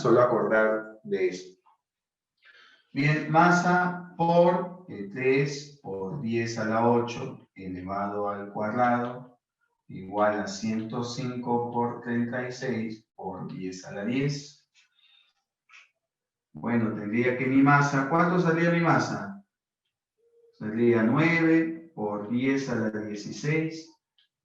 solo acordar de eso. Bien, masa por 3 por 10 a la 8 elevado al cuadrado igual a 105 por 36 por 10 a la 10. Bueno, tendría que mi masa, ¿cuánto salía mi masa? Salía 9 por 10 a la 16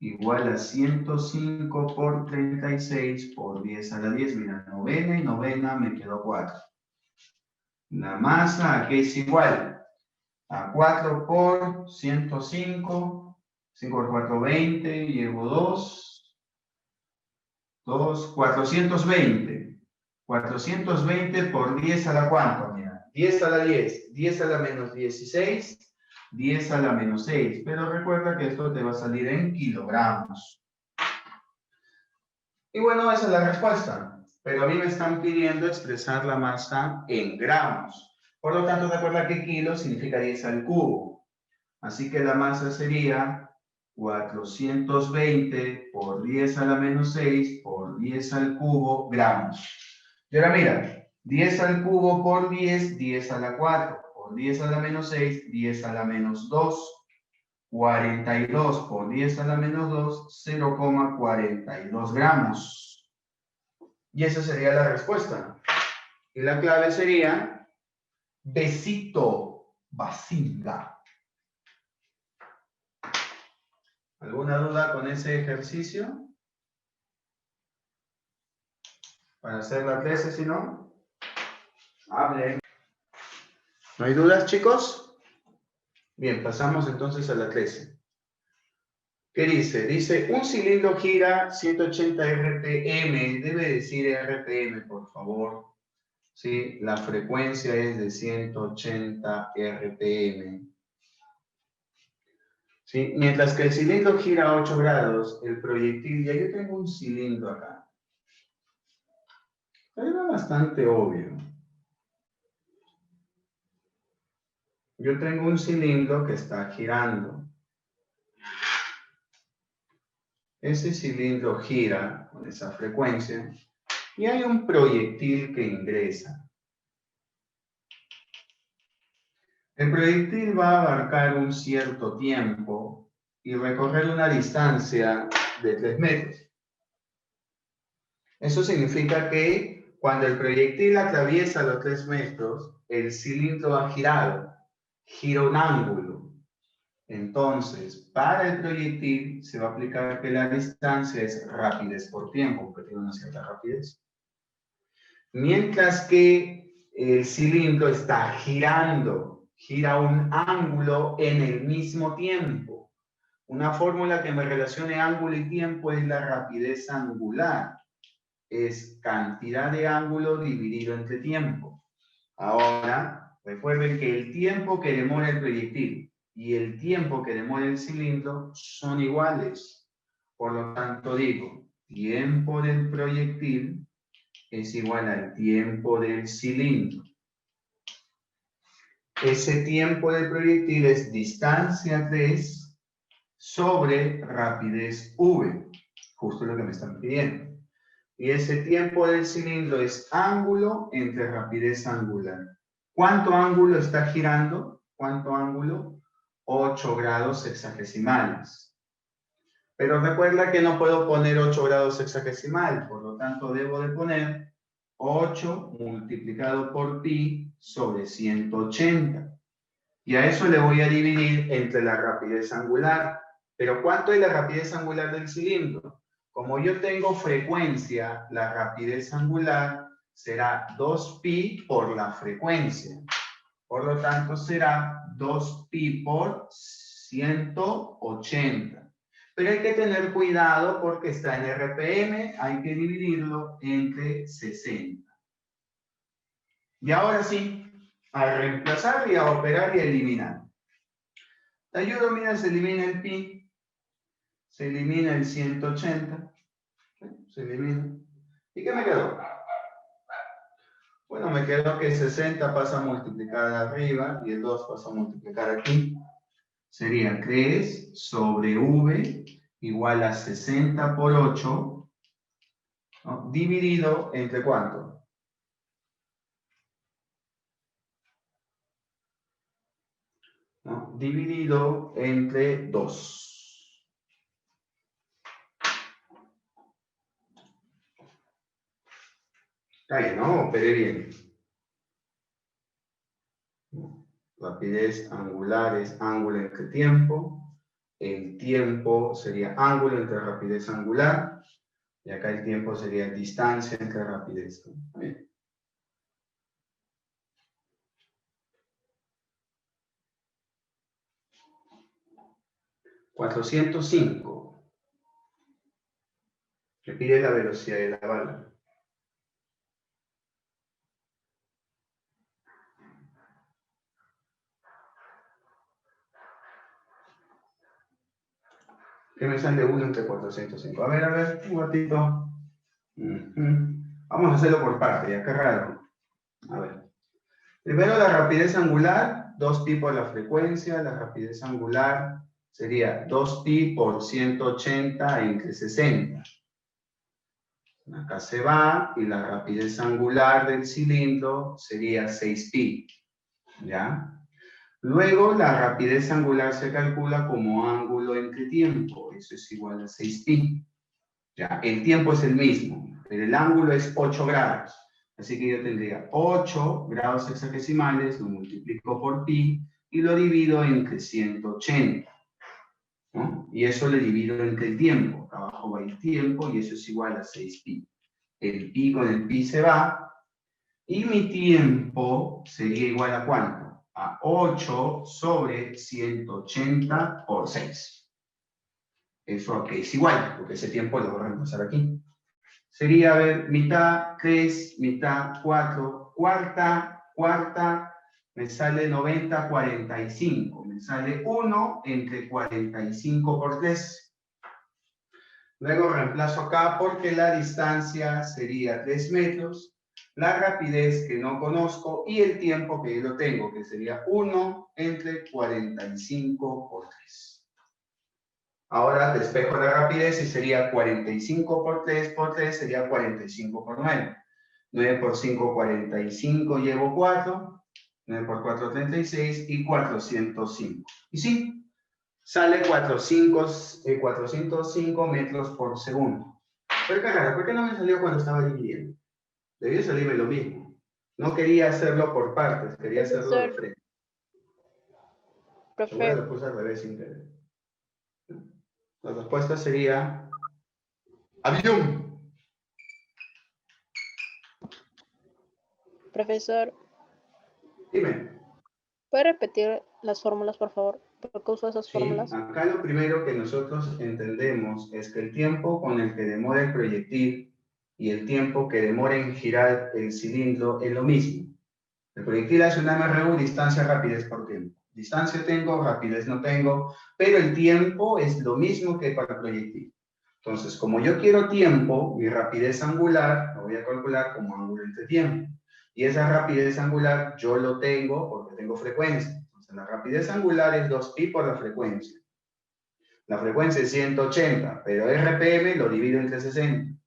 igual a 105 por 36 por 10 a la 10. Mira, novena y novena me quedó 4. La masa, ¿a qué es igual? A 4 por 105, 5 por 4, 20, llevo 2, 420. 420 por 10 a la ¿cuánto? Mira, 10 a la 10, 10 a la menos 16, 10 a la menos 6. Pero recuerda que esto te va a salir en kilogramos. Y bueno, esa es la respuesta. Pero a mí me están pidiendo expresar la masa en gramos. Por lo tanto, recuerda que kilo significa 10 al cubo. Así que la masa sería 420 por 10 a la menos 6 por 10 al cubo gramos. Y ahora mira, 10 al cubo por 10, 10 a la 4. Por 10 a la menos 6, 10 a la menos 2. 42 por 10 a la menos 2, 0,42 gramos. Y esa sería la respuesta. Y la clave sería besito, basinga. ¿Alguna duda con ese ejercicio? Para hacer la 13, si no, hablen. ¿No hay dudas, chicos? Bien, pasamos entonces a la 13. ¿Qué dice? Dice, un cilindro gira 180 RPM. Debe decir RPM, por favor. ¿Sí? La frecuencia es de 180 RPM. ¿Sí? Mientras que el cilindro gira a 8 grados, el proyectil, ya yo tengo un cilindro acá. Era bastante obvio. Yo tengo un cilindro que está girando. Ese cilindro gira con esa frecuencia y hay un proyectil que ingresa. El proyectil va a abarcar un cierto tiempo y recorrer una distancia de 3 metros. Eso significa que cuando el proyectil atraviesa los 3 metros, el cilindro ha girado, gira un ángulo. Entonces, para el proyectil se va a aplicar que la distancia es rapidez por tiempo, porque tiene una cierta rapidez. Mientras que el cilindro está girando, gira un ángulo en el mismo tiempo. Una fórmula que me relacione ángulo y tiempo es la rapidez angular. Es cantidad de ángulo dividido entre tiempo. Ahora, recuerden que el tiempo que demora el proyectil y el tiempo que demora el cilindro son iguales. Por lo tanto, digo, tiempo del proyectil es igual al tiempo del cilindro. Ese tiempo del proyectil es distancia 3 sobre rapidez v, justo lo que me están pidiendo. Y ese tiempo del cilindro es ángulo entre rapidez angular. ¿Cuánto ángulo está girando? ¿Cuánto ángulo? 8 grados sexagesimales. Pero recuerda que no puedo poner 8 grados sexagesimal, por lo tanto debo de poner 8 multiplicado por pi sobre 180. Y a eso le voy a dividir entre la rapidez angular. Pero ¿cuánto es la rapidez angular del cilindro? Como yo tengo frecuencia, la rapidez angular será 2pi por la frecuencia. Por lo tanto, será 2pi por 180. Pero hay que tener cuidado porque está en RPM, hay que dividirlo entre 60. Y ahora sí, a reemplazar y a operar y a eliminar. Te ayudo, mira, se elimina el pi, se elimina el 180, se elimina. ¿Y qué me quedó? Bueno, me quedó que 60 pasa a multiplicar arriba y el 2 pasa a multiplicar aquí. Sería 3 sobre v igual a 60 por 8, ¿no? Dividido entre ¿cuánto? ¿no? Dividido entre 2. Está bien, ¿no? Operé bien. Rapidez angular es ángulo entre tiempo. El tiempo sería ángulo entre rapidez angular. Y acá el tiempo sería distancia entre rapidez. ¿No? Bien. $405. Me pide la velocidad de la bala. ¿Qué me sale 1 entre 405? A ver, un ratito. Vamos a hacerlo por parte, ya, qué raro. A ver. Primero la rapidez angular, 2pi por la frecuencia. La rapidez angular sería 2pi por 180 entre 60. Acá se va, y la rapidez angular del cilindro sería 6pi. ¿Ya? Luego, la rapidez angular se calcula como ángulo entre tiempo. Eso es igual a 6pi. ¿Ya? El tiempo es el mismo, pero el ángulo es 8 grados. Así que yo tendría 8 grados hexagesimales, lo multiplico por pi y lo divido entre 180. ¿No? Y eso le divido entre el tiempo. Acá abajo va el tiempo y eso es igual a 6pi. El pi con el pi se va. Y mi tiempo sería igual a ¿cuánto? A 8 sobre 180 por 6. Eso aquí es igual, porque ese tiempo lo voy a reemplazar aquí. Sería, a ver, mitad 3, mitad 4, cuarta, me sale 90, 45. Me sale 1 entre 45 por 3. Luego reemplazo acá porque la distancia sería 3 metros. La rapidez que no conozco y el tiempo que yo lo tengo, que sería 1 entre 45 por 3. Ahora despejo la rapidez y sería 45 por 3 por 3 sería 45 por 9. 9 por 5, 45, llevo 4. 9 por 4, 36 y 405. Y sí, sale 405 metros por segundo. Pero qué raro, ¿por qué no me salió cuando estaba dividiendo? Debió salirme lo mismo. No quería hacerlo por partes, quería hacerlo de frente. Seguro lo puse al revés sin querer. La respuesta sería avión. Profesor, Dime. ¿puede repetir las fórmulas, por favor? ¿Por qué uso esas Sí, fórmulas? acá lo primero que nosotros entendemos es que el tiempo con el que demora el proyectil y el tiempo que demora en girar el cilindro es lo mismo. El proyectil hace una MRU, distancia, rapidez por tiempo. Distancia tengo, rapidez no tengo, pero el tiempo es lo mismo que para el proyectil. Entonces, como yo quiero tiempo, mi rapidez angular, lo voy a calcular como ángulo entre tiempo. Y esa rapidez angular yo lo tengo porque tengo frecuencia. Entonces, la rapidez angular es 2pi por la frecuencia. La frecuencia es 180, pero RPM lo divido entre 60.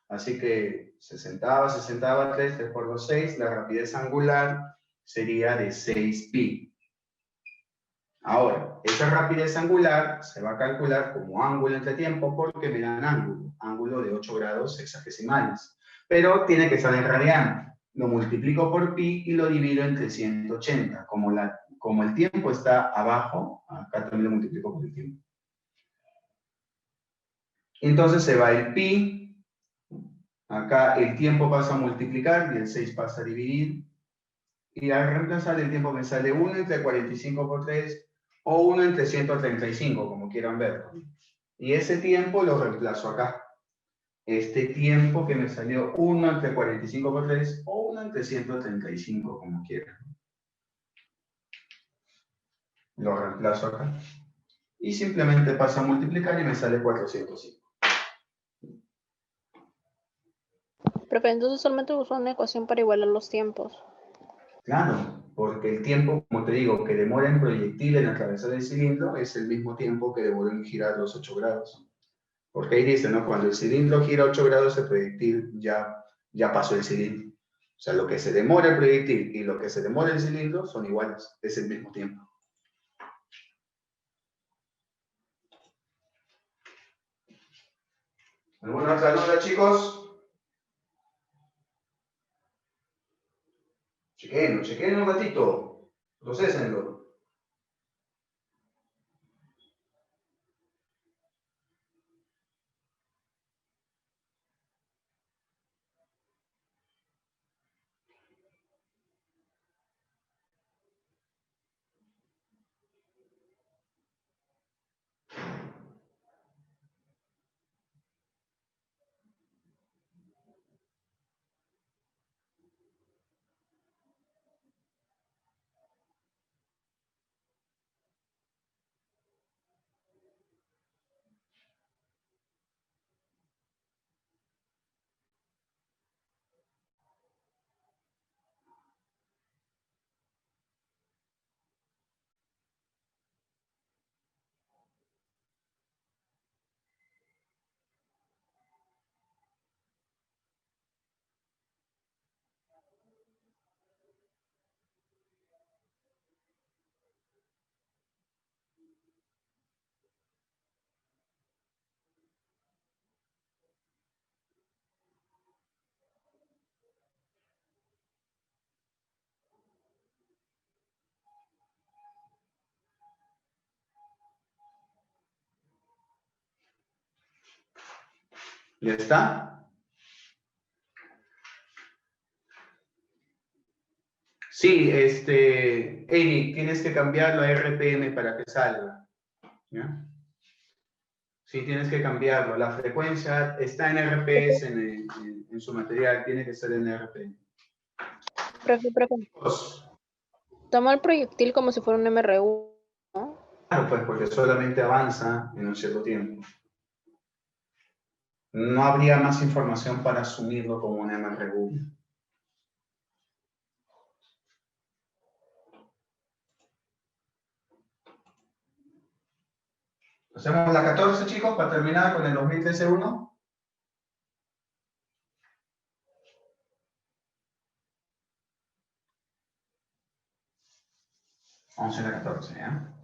Así que 60, 3 por los 6, la rapidez angular sería de 6pi. Ahora, esa rapidez angular se va a calcular como ángulo entre tiempo porque me dan ángulo de 8 grados hexagesimales. Pero tiene que estar en radiano. Lo multiplico por pi y lo divido entre 180. Como el tiempo está abajo, acá también lo multiplico por el tiempo. Entonces se va el pi, acá el tiempo pasa a multiplicar y el 6 pasa a dividir. Y al reemplazar el tiempo me sale 1 entre 45 por 3 o 1 entre 135, como quieran ver. Y ese tiempo lo reemplazo acá. Este tiempo que me salió 1 entre 45 por 3 o 1 entre 135, como quieran. Lo reemplazo acá. Y simplemente paso a multiplicar y me sale 405. Profe, entonces solamente uso una ecuación para igualar los tiempos. Claro, porque el tiempo, como te digo, que demora en proyectil en atravesar el cilindro es el mismo tiempo que demora en girar los 8 grados. Porque ahí dice, ¿no? Cuando el cilindro gira 8 grados, el proyectil ya pasó el cilindro. O sea, lo que se demora el proyectil y lo que se demora el cilindro son iguales, es el mismo tiempo. ¿Alguna otra duda, chicos? Chequen un ratito. Procesenlo. ¿Ya está? Sí, Eric, tienes que cambiarlo a RPM para que salga. ¿Ya? Sí, tienes que cambiarlo. La frecuencia está en RPS en su material, tiene que ser en RPM. Profe. Toma el proyectil como si fuera un MRU, ¿no? Claro, pues porque solamente avanza en un cierto tiempo. No habría más información para asumirlo como un MRU. Hacemos la 14, chicos, para terminar con el 2013-1. Vamos a la 14, ¿ya?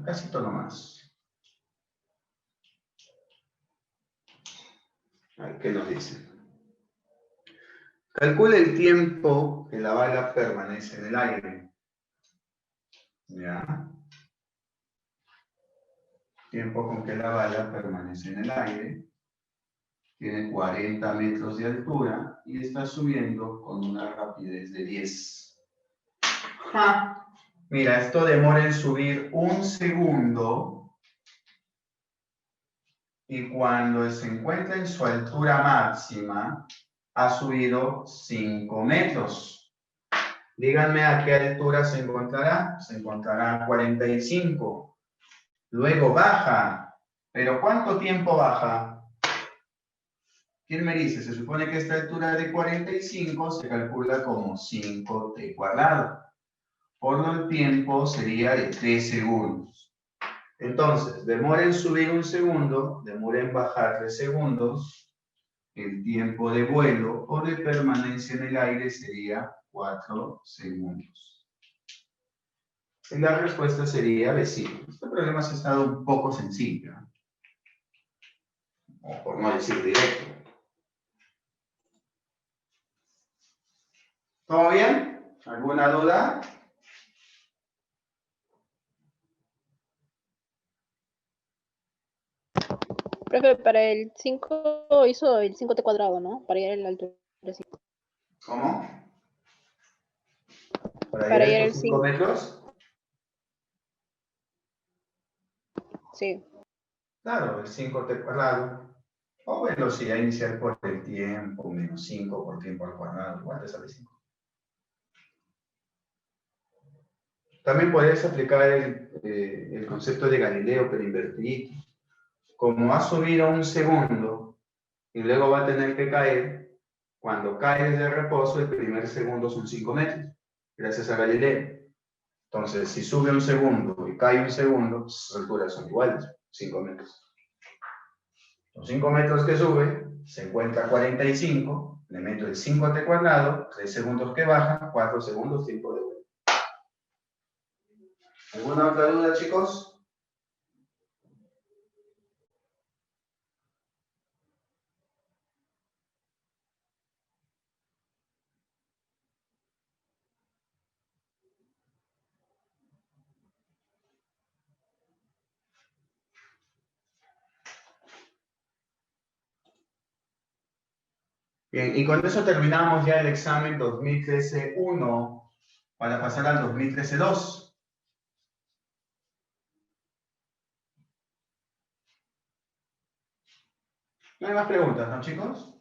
Casi todo nomás. A ver, ¿qué nos dice? Calcula el tiempo que la bala permanece en el aire. ¿Ya? Tiempo con que la bala permanece en el aire. Tiene 40 metros de altura y está subiendo con una rapidez de 10. ¡Ja! Mira, esto demora en subir 1 segundo y cuando se encuentra en su altura máxima ha subido 5 metros. Díganme a qué altura se encontrará. Se encontrará a 45. Luego baja. ¿Pero cuánto tiempo baja? ¿Quién me dice? Se supone que esta altura de 45 se calcula como 5t cuadrado. Por lo el tiempo sería de 3 segundos. Entonces, demora en subir 1 segundo, demora en bajar 3 segundos. El tiempo de vuelo o de permanencia en el aire sería 4 segundos. Y la respuesta sería B, sí. Este problema ha estado un poco sencillo, o por no decir directo. ¿Todo bien? ¿Alguna duda? Profe, para el 5 hizo el 5t cuadrado, ¿no? Para llegar a la altura de 5. ¿Cómo? ¿Para llegar Para a llegar estos al 5 5. metros? Sí. Claro, el 5t cuadrado. O velocidad inicial por el tiempo, menos 5 por tiempo al cuadrado. Igual te sale 5. También puedes aplicar el concepto de Galileo, pero invertido. Como ha subido 1 segundo y luego va a tener que caer, cuando cae desde reposo, el primer segundo son 5 metros, gracias a Galileo. Entonces, si sube 1 segundo y cae 1 segundo, las alturas son iguales, 5 metros. Los 5 metros que sube, se encuentra 45, le meto el 5t cuadrado, 3 segundos que baja, 4 segundos tiempo de vuelo. ¿Alguna otra duda, chicos? Bien, y con eso terminamos ya el examen 2013-1 para pasar al 2013-2. No hay más preguntas, ¿no, chicos?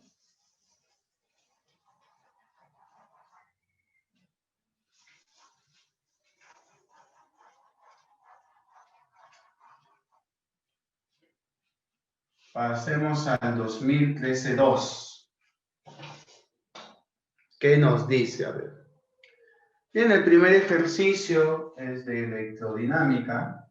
Pasemos al 2013-2. ¿Qué nos dice? A ver. Bien, el primer ejercicio es de electrodinámica.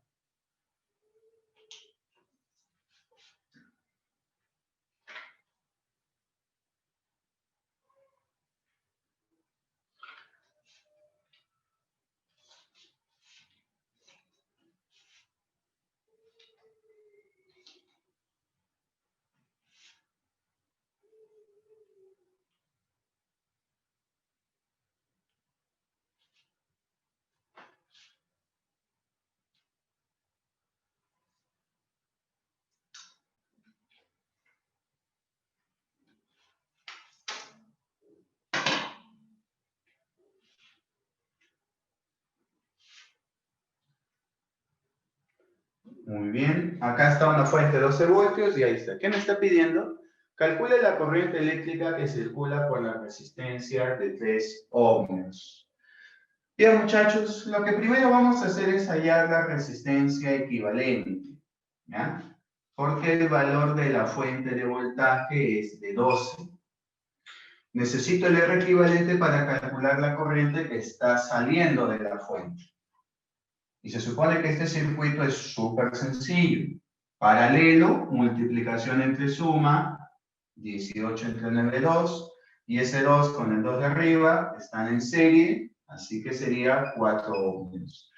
Muy bien, acá está una fuente de 12 voltios y ahí está. ¿Qué me está pidiendo? Calcule la corriente eléctrica que circula por la resistencia de 3 ohmios. Bien, muchachos, lo que primero vamos a hacer es hallar la resistencia equivalente, ¿ya? Porque el valor de la fuente de voltaje es de 12. Necesito el R equivalente para calcular la corriente que está saliendo de la fuente. Y se supone que este circuito es súper sencillo. Paralelo, multiplicación entre suma, 18 entre 9, 2. Y ese 2 con el 2 de arriba están en serie, así que sería 4 ohmios.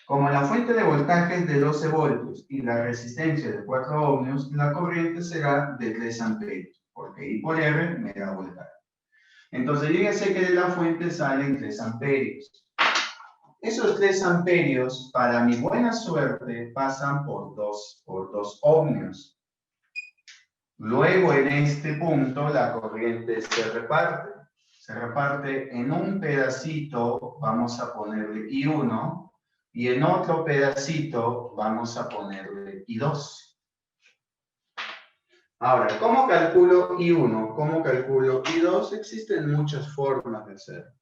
Como la fuente de voltaje es de 12 voltios y la resistencia de 4 ohmios, la corriente será de 3 amperios, porque I por R me da voltaje. Entonces yo ya sé que de la fuente salen 3 amperios. Esos 3 amperios, para mi buena suerte, pasan por 2 ohmios. Luego, en este punto, la corriente se reparte. Se reparte en un pedacito, vamos a ponerle I1, y en otro pedacito vamos a ponerle I2. Ahora, ¿cómo calculo I1? ¿Cómo calculo I2? Existen muchas formas de hacerlo.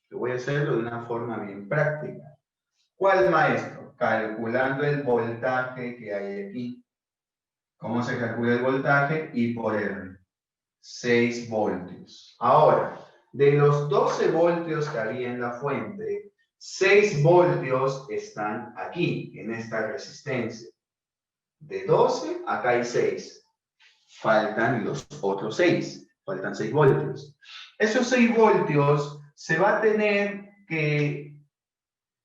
Yo voy a hacerlo de una forma bien práctica. ¿Cuál, maestro? Calculando el voltaje que hay aquí. ¿Cómo se calcula el voltaje? I por R. 6 voltios. Ahora, de los 12 voltios que había en la fuente, 6 voltios están aquí, en esta resistencia. De 12, acá hay 6. Faltan los otros 6. Faltan 6 voltios. Esos 6 voltios se va a tener que,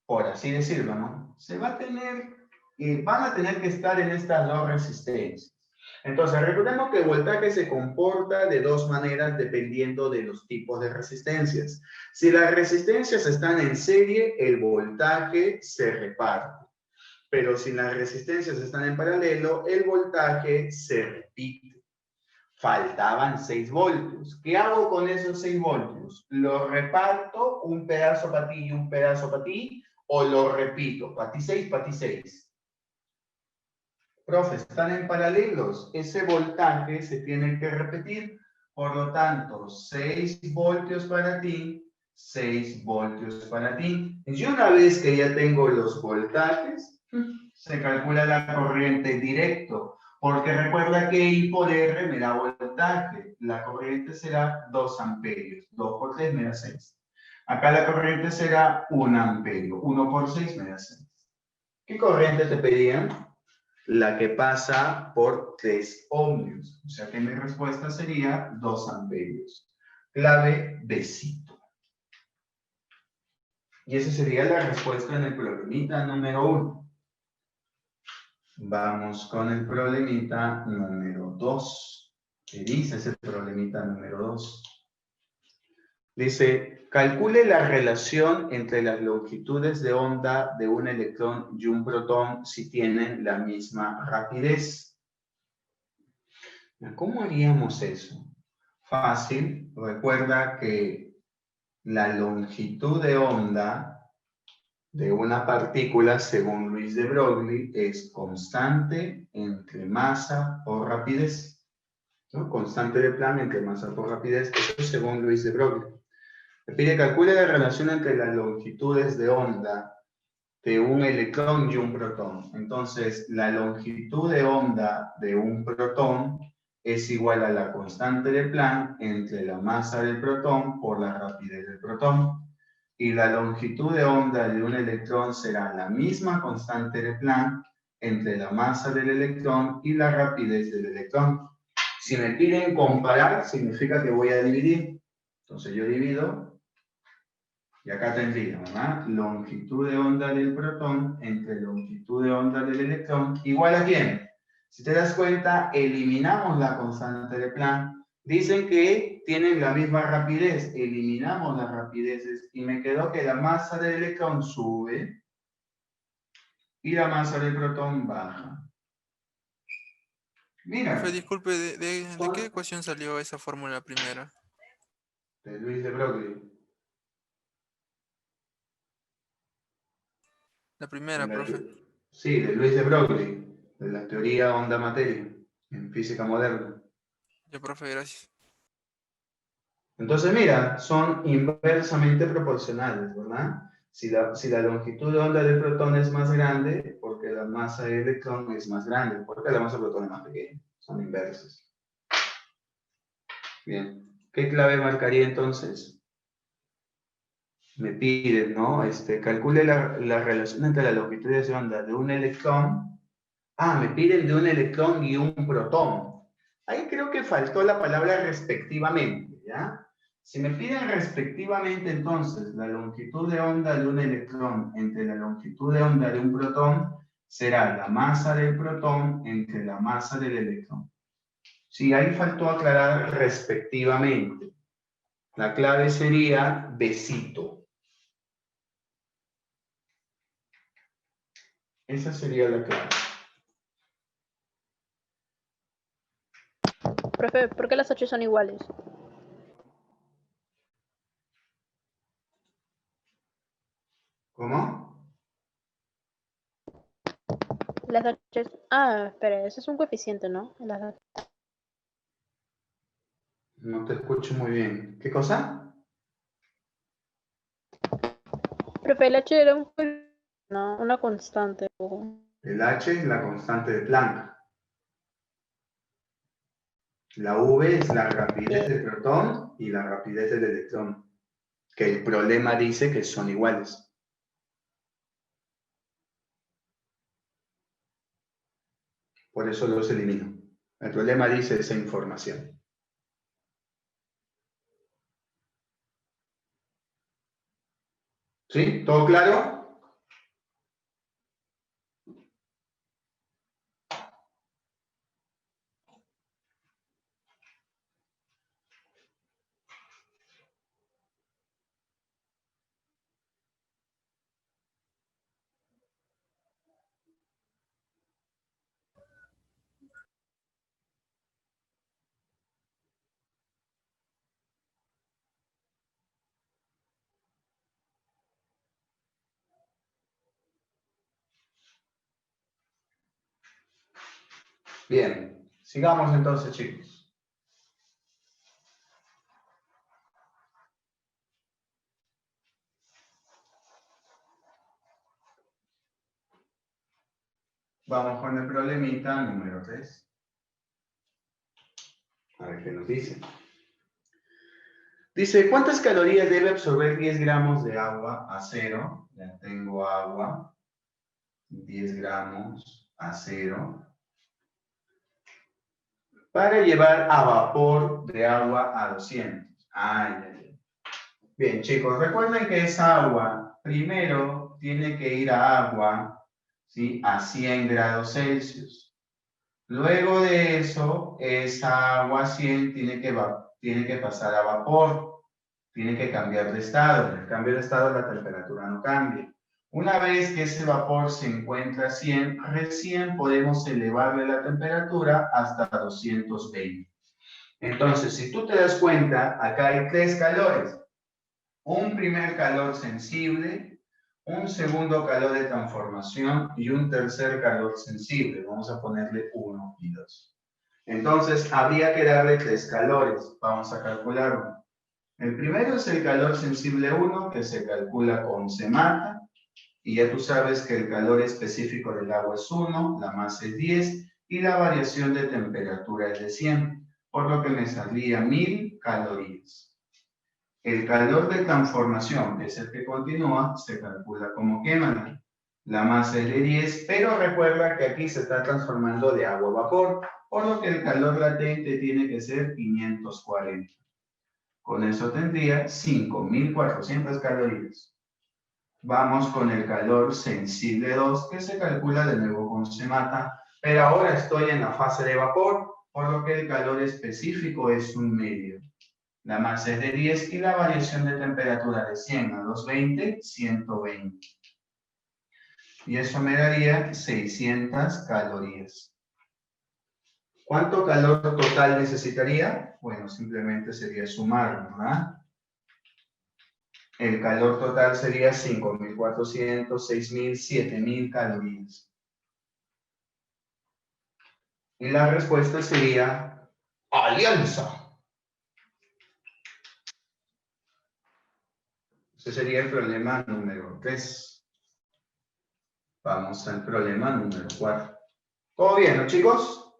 por así decirlo, ¿no? Van a tener que estar en estas dos resistencias. Entonces, recordemos que el voltaje se comporta de dos maneras dependiendo de los tipos de resistencias. Si las resistencias están en serie, el voltaje se reparte. Pero si las resistencias están en paralelo, el voltaje se repite. Faltaban 6 voltios. ¿Qué hago con esos 6 voltios? ¿Lo reparto un pedazo para ti y un pedazo para ti? ¿O lo repito? Para ti 6, para ti 6. Profe, están en paralelos. Ese voltaje se tiene que repetir. Por lo tanto, 6 voltios para ti, 6 voltios para ti. Y una vez que ya tengo los voltajes, se calcula la corriente directo. Porque recuerda que I por R me da voltaje. La corriente será 2 amperios. 2 por 3 me da 6. Acá la corriente será 1 amperio. 1 por 6 me da 6. ¿Qué corriente te pedían? La que pasa por 3 ohmios. O sea que mi respuesta sería 2 amperios. Clave besito. Y esa sería la respuesta en el problemita número 1. Vamos con el problemita número 2. ¿Qué dice ese problemita número 2? Dice, calcule la relación entre las longitudes de onda de un electrón y un protón si tienen la misma rapidez. ¿Cómo haríamos eso? Fácil. Recuerda que la longitud de onda de una partícula, según Luis de Broglie, es constante entre masa por rapidez, ¿no? Constante de Planck entre masa por rapidez, eso es según Luis de Broglie. Me pide calcule la relación entre las longitudes de onda de un electrón y un protón. Entonces, la longitud de onda de un protón es igual a la constante de Planck entre la masa del protón por la rapidez del protón. Y la longitud de onda de un electrón será la misma constante de Planck entre la masa del electrón y la rapidez del electrón. Si me piden comparar, significa que voy a dividir. Entonces yo divido, y acá tendría, ¿verdad? Longitud de onda del protón entre longitud de onda del electrón, igual a quién. Si te das cuenta, eliminamos la constante de Planck. Dicen que tienen la misma rapidez, eliminamos las rapideces y me quedó que la masa del electrón sube y la masa del protón baja. Mira. Profe, disculpe, ¿de qué ecuación salió esa fórmula primera? De Luis de Broglie. La primera, profe. Sí, de Luis de Broglie, de la teoría onda-materia, en física moderna. Ya, profe, gracias. Entonces, mira, son inversamente proporcionales, ¿verdad? Si la longitud de onda del protón es más grande, porque la masa del electrón es más grande, porque la masa del protón es más pequeña. Son inversas. Bien. ¿Qué clave marcaría entonces? Me piden, ¿no? Calcule la relación entre las longitudes de onda de un electrón. Ah, me piden de un electrón y un protón. Ahí creo que faltó la palabra respectivamente, ¿ya? Si me piden respectivamente, entonces, la longitud de onda de un electrón entre la longitud de onda de un protón será la masa del protón entre la masa del electrón. Sí, ahí faltó aclarar respectivamente. La clave sería besito. Esa sería la clave. Profe, ¿por qué las H son iguales? ¿Cómo? Las H... Ah, espera, ese es un coeficiente, ¿no? No te escucho muy bien. ¿Qué cosa? Profe, el H era un coeficiente, no, una constante. El H es la constante de Planck. La V es la rapidez del protón y la rapidez del electrón. Que el problema dice que son iguales. Por eso los elimino. El problema dice esa información. ¿Sí? ¿Todo claro? Bien. Sigamos entonces, chicos. Vamos con el problemita número 3. A ver qué nos dice. Dice, ¿cuántas calorías debe absorber 10 gramos de agua a cero? Ya tengo agua. 10 gramos a cero. Para llevar a vapor de agua a 200. Ay, ay, ay. Bien, chicos, recuerden que esa agua primero tiene que ir a agua, ¿sí? A 100 grados Celsius. Luego de eso, esa agua 100 tiene que pasar a vapor, tiene que cambiar de estado. En el cambio de estado, la temperatura no cambia. Una vez que ese vapor se encuentra a 100, recién podemos elevarle la temperatura hasta 220. Entonces, si tú te das cuenta, acá hay 3 calores. Un primer calor sensible, un segundo calor de transformación y un tercer calor sensible. Vamos a ponerle 1 y 2. Entonces, habría que darle 3 calores. Vamos a calcularlo. El primero es el calor sensible 1, que se calcula con semata. Y ya tú sabes que el calor específico del agua es 1, la masa es 10 y la variación de temperatura es de 100, por lo que me salía 1000 calorías. El calor de transformación, que es el que continúa, se calcula como quémala. La masa es de 10, pero recuerda que aquí se está transformando de agua a vapor, por lo que el calor latente tiene que ser 540. Con eso tendría 5400 calorías. Vamos con el calor sensible 2, que se calcula de nuevo con semata, pero ahora estoy en la fase de vapor, por lo que el calor específico es un medio. La masa es de 10 y la variación de temperatura de 100 a 220, 120. Y eso me daría 600 calorías. ¿Cuánto calor total necesitaría? Bueno, simplemente sería sumar, ¿verdad? El calor total sería 5400, 6000, 7000 calorías. Y la respuesta sería alianza. Ese sería el problema número 3. Vamos al problema número 4. ¿Todo bien, no, chicos?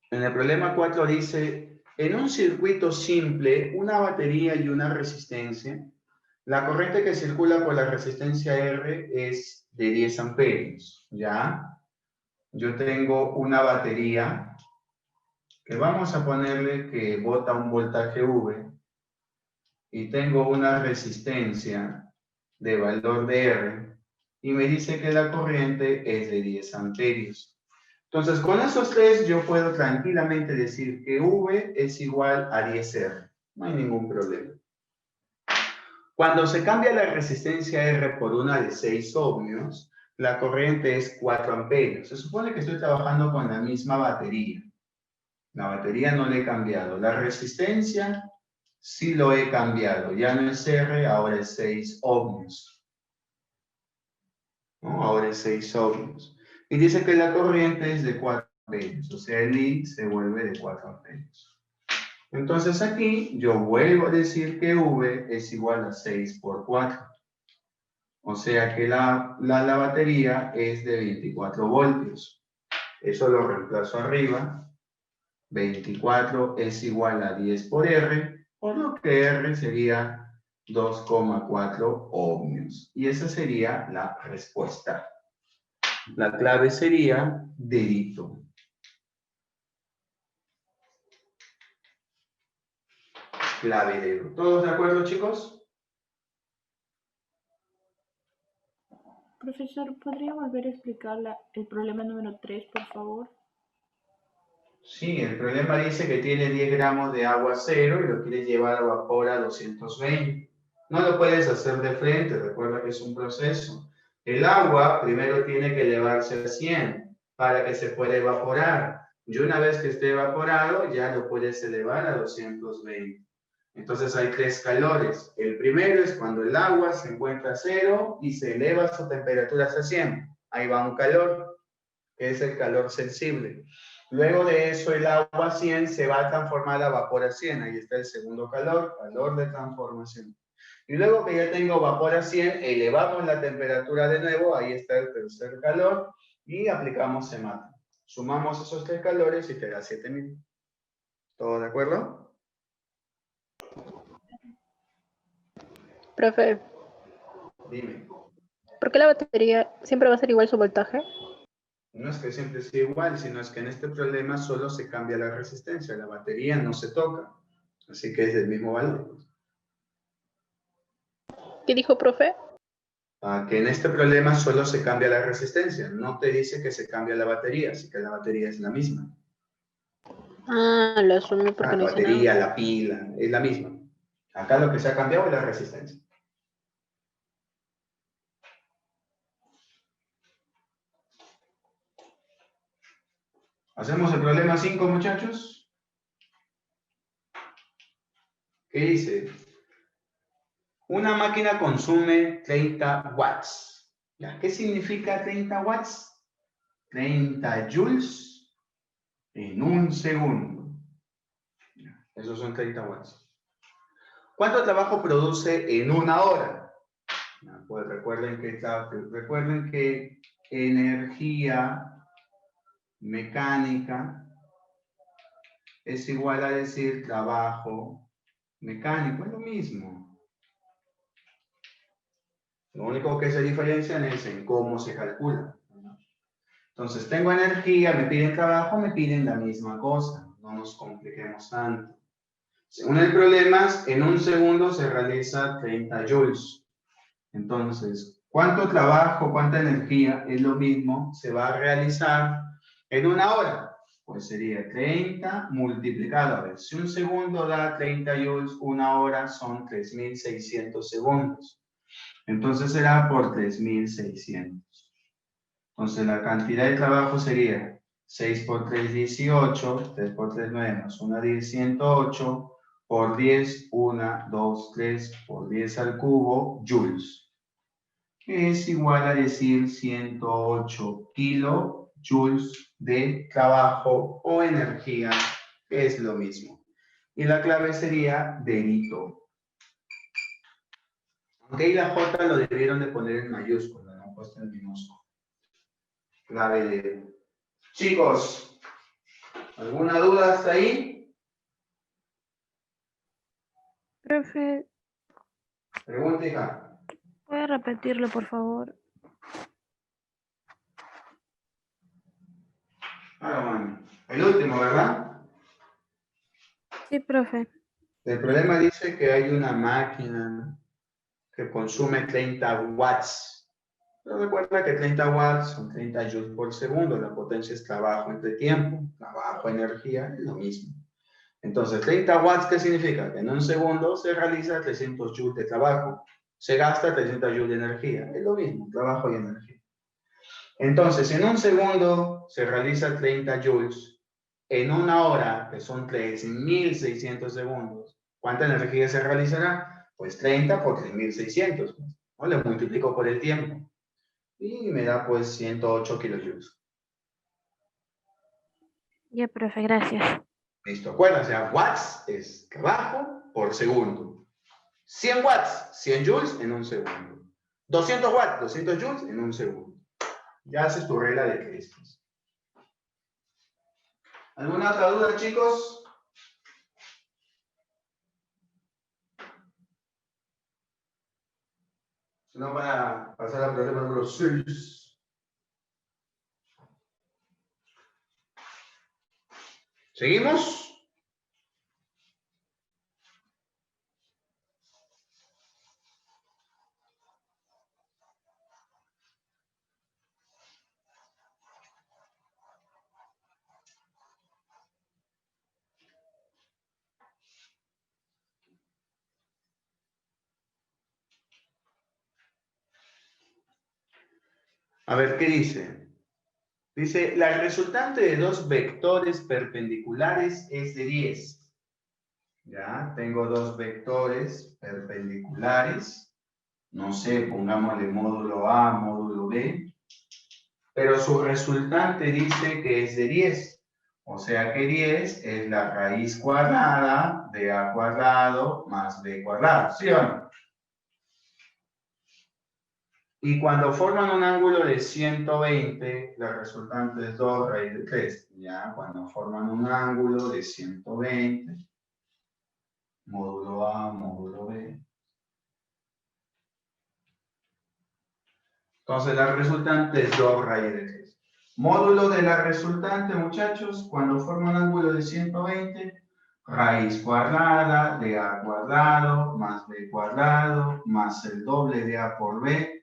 En el problema 4 dice, en un circuito simple, una batería y una resistencia, la corriente que circula por la resistencia R es de 10 amperios, ¿ya? Yo tengo una batería que vamos a ponerle que bota un voltaje V y tengo una resistencia de valor de R y me dice que la corriente es de 10 amperios. Entonces, con esos tres yo puedo tranquilamente decir que V es igual a 10R. No hay ningún problema. Cuando se cambia la resistencia R por una de 6 ohmios, la corriente es 4 amperios. Se supone que estoy trabajando con la misma batería. La batería no le he cambiado. La resistencia sí lo he cambiado. Ya no es R, ahora es 6 ohmios. ¿No? Ahora es 6 ohmios. Y dice que la corriente es de 4 amperios. O sea, el I se vuelve de 4 amperios. Entonces aquí yo vuelvo a decir que V es igual a 6 por 4. O sea que la batería es de 24 voltios. Eso lo reemplazo arriba. 24 es igual a 10 por R, por lo que R sería 2,4 ohmios. Y esa sería la respuesta. La clave sería dedito. Clave dedo. ¿Todos de acuerdo, chicos? Profesor, ¿podría volver a explicar el problema número 3, por favor? Sí, el problema dice que tiene 10 gramos de agua cero y lo quieres llevar a vapor a 220. No lo puedes hacer de frente, recuerda que es un proceso. El agua primero tiene que elevarse a 100 para que se pueda evaporar. Y una vez que esté evaporado, ya lo puedes elevar a 220. Entonces hay 3 calores. El primero es cuando el agua se encuentra a 0 y se eleva su temperatura hasta 100. Ahí va un calor, que es el calor sensible. Luego de eso, el agua 100 se va a transformar a vapor a 100. Ahí está el segundo calor, calor de transformación. Y luego que ya tengo vapor a 100, elevamos la temperatura de nuevo. Ahí está el tercer calor. Y aplicamos semata. Sumamos esos 3 calores y te da 7000. ¿Todo de acuerdo? Profe, Dime. ¿por qué la batería siempre va a ser igual su voltaje? No es que siempre sea igual, sino es que en este problema solo se cambia la resistencia. La batería no se toca. Así que es del mismo valor. ¿Qué dijo, profe? Que en este problema solo se cambia la resistencia. No te dice que se cambia la batería, así que la batería es la misma. Ah, lo asumí porque La no dice nada. batería, la pila, es la misma. Acá lo que se ha cambiado es la resistencia. ¿Hacemos el problema 5, muchachos? ¿Qué dice? Una máquina consume 30 watts. ¿Ya? ¿Qué significa 30 watts? 30 joules en un segundo. Esos son 30 watts. ¿Cuánto trabajo produce en una hora? Pues recuerden que energía mecánica es igual a decir trabajo mecánico. Es lo mismo. Lo único que se diferencian es en cómo se calcula. Entonces, tengo energía, me piden trabajo, me piden la misma cosa. No nos compliquemos tanto. Según el problema, en un segundo se realiza 30 joules. Entonces, ¿cuánto trabajo, cuánta energía es lo mismo se va a realizar en una hora? Pues sería 30 multiplicado. A ver, si un segundo da 30 joules, una hora son 3.600 segundos. Entonces será por 3.600. Entonces la cantidad de trabajo sería 6 por 3, 18, 3 por 3, 9, más 1, 10, 108, por 10, 1, 2, 3, por 10 al cubo, joules. Que es igual a decir 108 kilojoules de trabajo o energía, que es lo mismo. Y la clave sería delito. Aunque ahí la J lo debieron de poner en mayúscula, no puesto en minúscula. Clave de... Chicos, ¿alguna duda hasta ahí? Profe, Pregunta, hija. ¿puede repetirlo, por favor? Claro, mami. El último, ¿verdad? Sí, profe. El problema dice que hay una máquina que consume 30 watts. Pero recuerda que 30 watts son 30 joules por segundo. La potencia es trabajo entre tiempo. Trabajo, energía, es lo mismo. Entonces, 30 watts, ¿qué significa? Que en un segundo se realiza 300 joules de trabajo. Se gasta 300 joules de energía. Es lo mismo, trabajo y energía. Entonces, en un segundo se realiza 30 joules. En una hora, que son 3.600 segundos, ¿cuánta energía se realizará? Pues 30 por 3.600. ¿No? Le multiplico por el tiempo. Y me da pues 108 kilojoules. Ya, profe, gracias. Listo. Bueno, o sea, watts es trabajo por segundo. 100 watts, 100 joules en un segundo. 200 watts, 200 joules en un segundo. Ya haces tu regla de Christmas. ¿Alguna otra duda, chicos? Si no, para pasar al problema número 6. ¿Seguimos? A ver, ¿qué dice? Dice, la resultante de dos vectores perpendiculares es de 10. Ya, tengo dos vectores perpendiculares. No sé, pongámosle módulo A, módulo B. Pero su resultante dice que es de 10. O sea que 10 es la raíz cuadrada de A cuadrado más B cuadrado. ¿Sí o no? Y cuando forman un ángulo de 120, la resultante es 2 raíz de 3. Ya, cuando forman un ángulo de 120, módulo A, módulo B. Entonces la resultante es 2 raíz de 3. Módulo de la resultante, muchachos, cuando forman un ángulo de 120, raíz cuadrada de A cuadrado más B cuadrado más el doble de A por B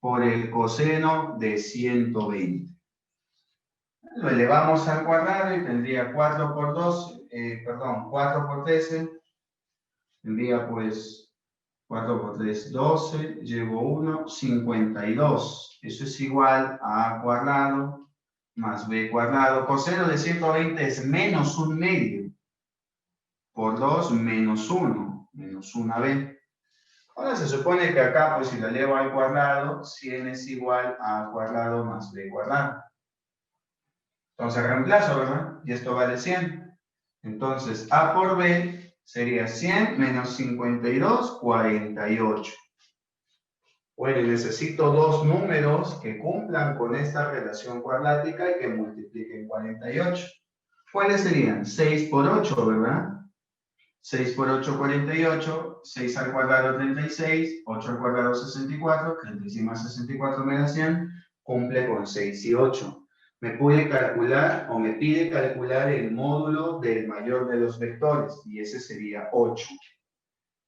por el coseno de 120. Lo elevamos al cuadrado y tendría 4 por 4 por 13. Tendría pues 4 por 3, 12. Llevo 1, 52. Eso es igual a A cuadrado más b cuadrado. Coseno de 120 es menos 1/2 por 2 menos 1, menos 1b. Ahora se supone que acá, pues si lo elevo al cuadrado, 100 es igual a a cuadrado más b cuadrado. Entonces reemplazo, ¿verdad? Y esto vale 100. Entonces a por b sería 100 menos 52, 48. Bueno, necesito dos números que cumplan con esta relación cuadrática y que multipliquen 48. ¿Cuáles serían? 6 por 8, ¿verdad? 6 por 8, 48. 6 al cuadrado, 36. 8 al cuadrado, 64. 36 más 64 me da 100. Cumple con 6 y 8. Me puede calcular o me pide calcular el módulo del mayor de los vectores. Y ese sería 8.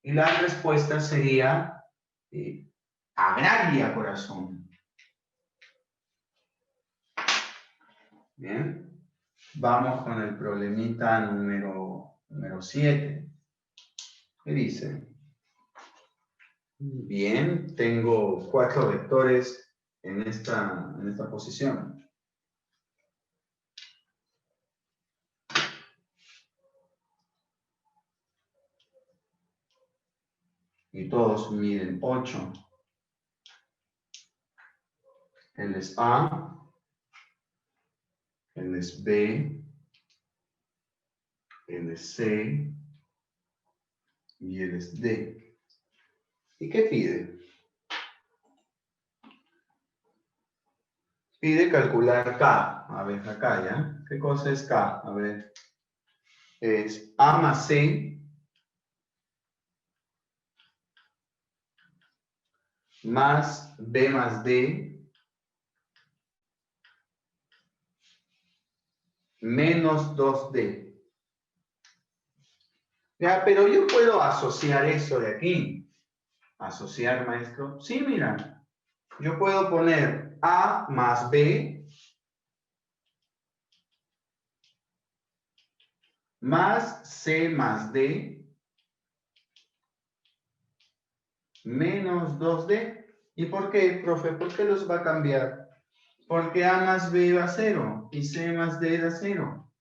Y la respuesta sería... agraria, corazón. Bien. Vamos con el problemita número 7. ¿Qué dice? Bien, tengo 4 vectores en esta posición. Y todos miden 8. Él es A, él es B, él es C y él es D. ¿Y qué pide? Pide calcular K. A ver, acá ya. ¿Qué cosa es K? A ver. Es A más C más B más D menos 2D. Ya, pero yo puedo asociar eso de aquí. ¿Asociar, maestro? Sí, mira. Yo puedo poner A más B más C más D menos 2D. ¿Y por qué, profe? ¿Por qué los va a cambiar? Porque A más B da 0 y C más D da 0.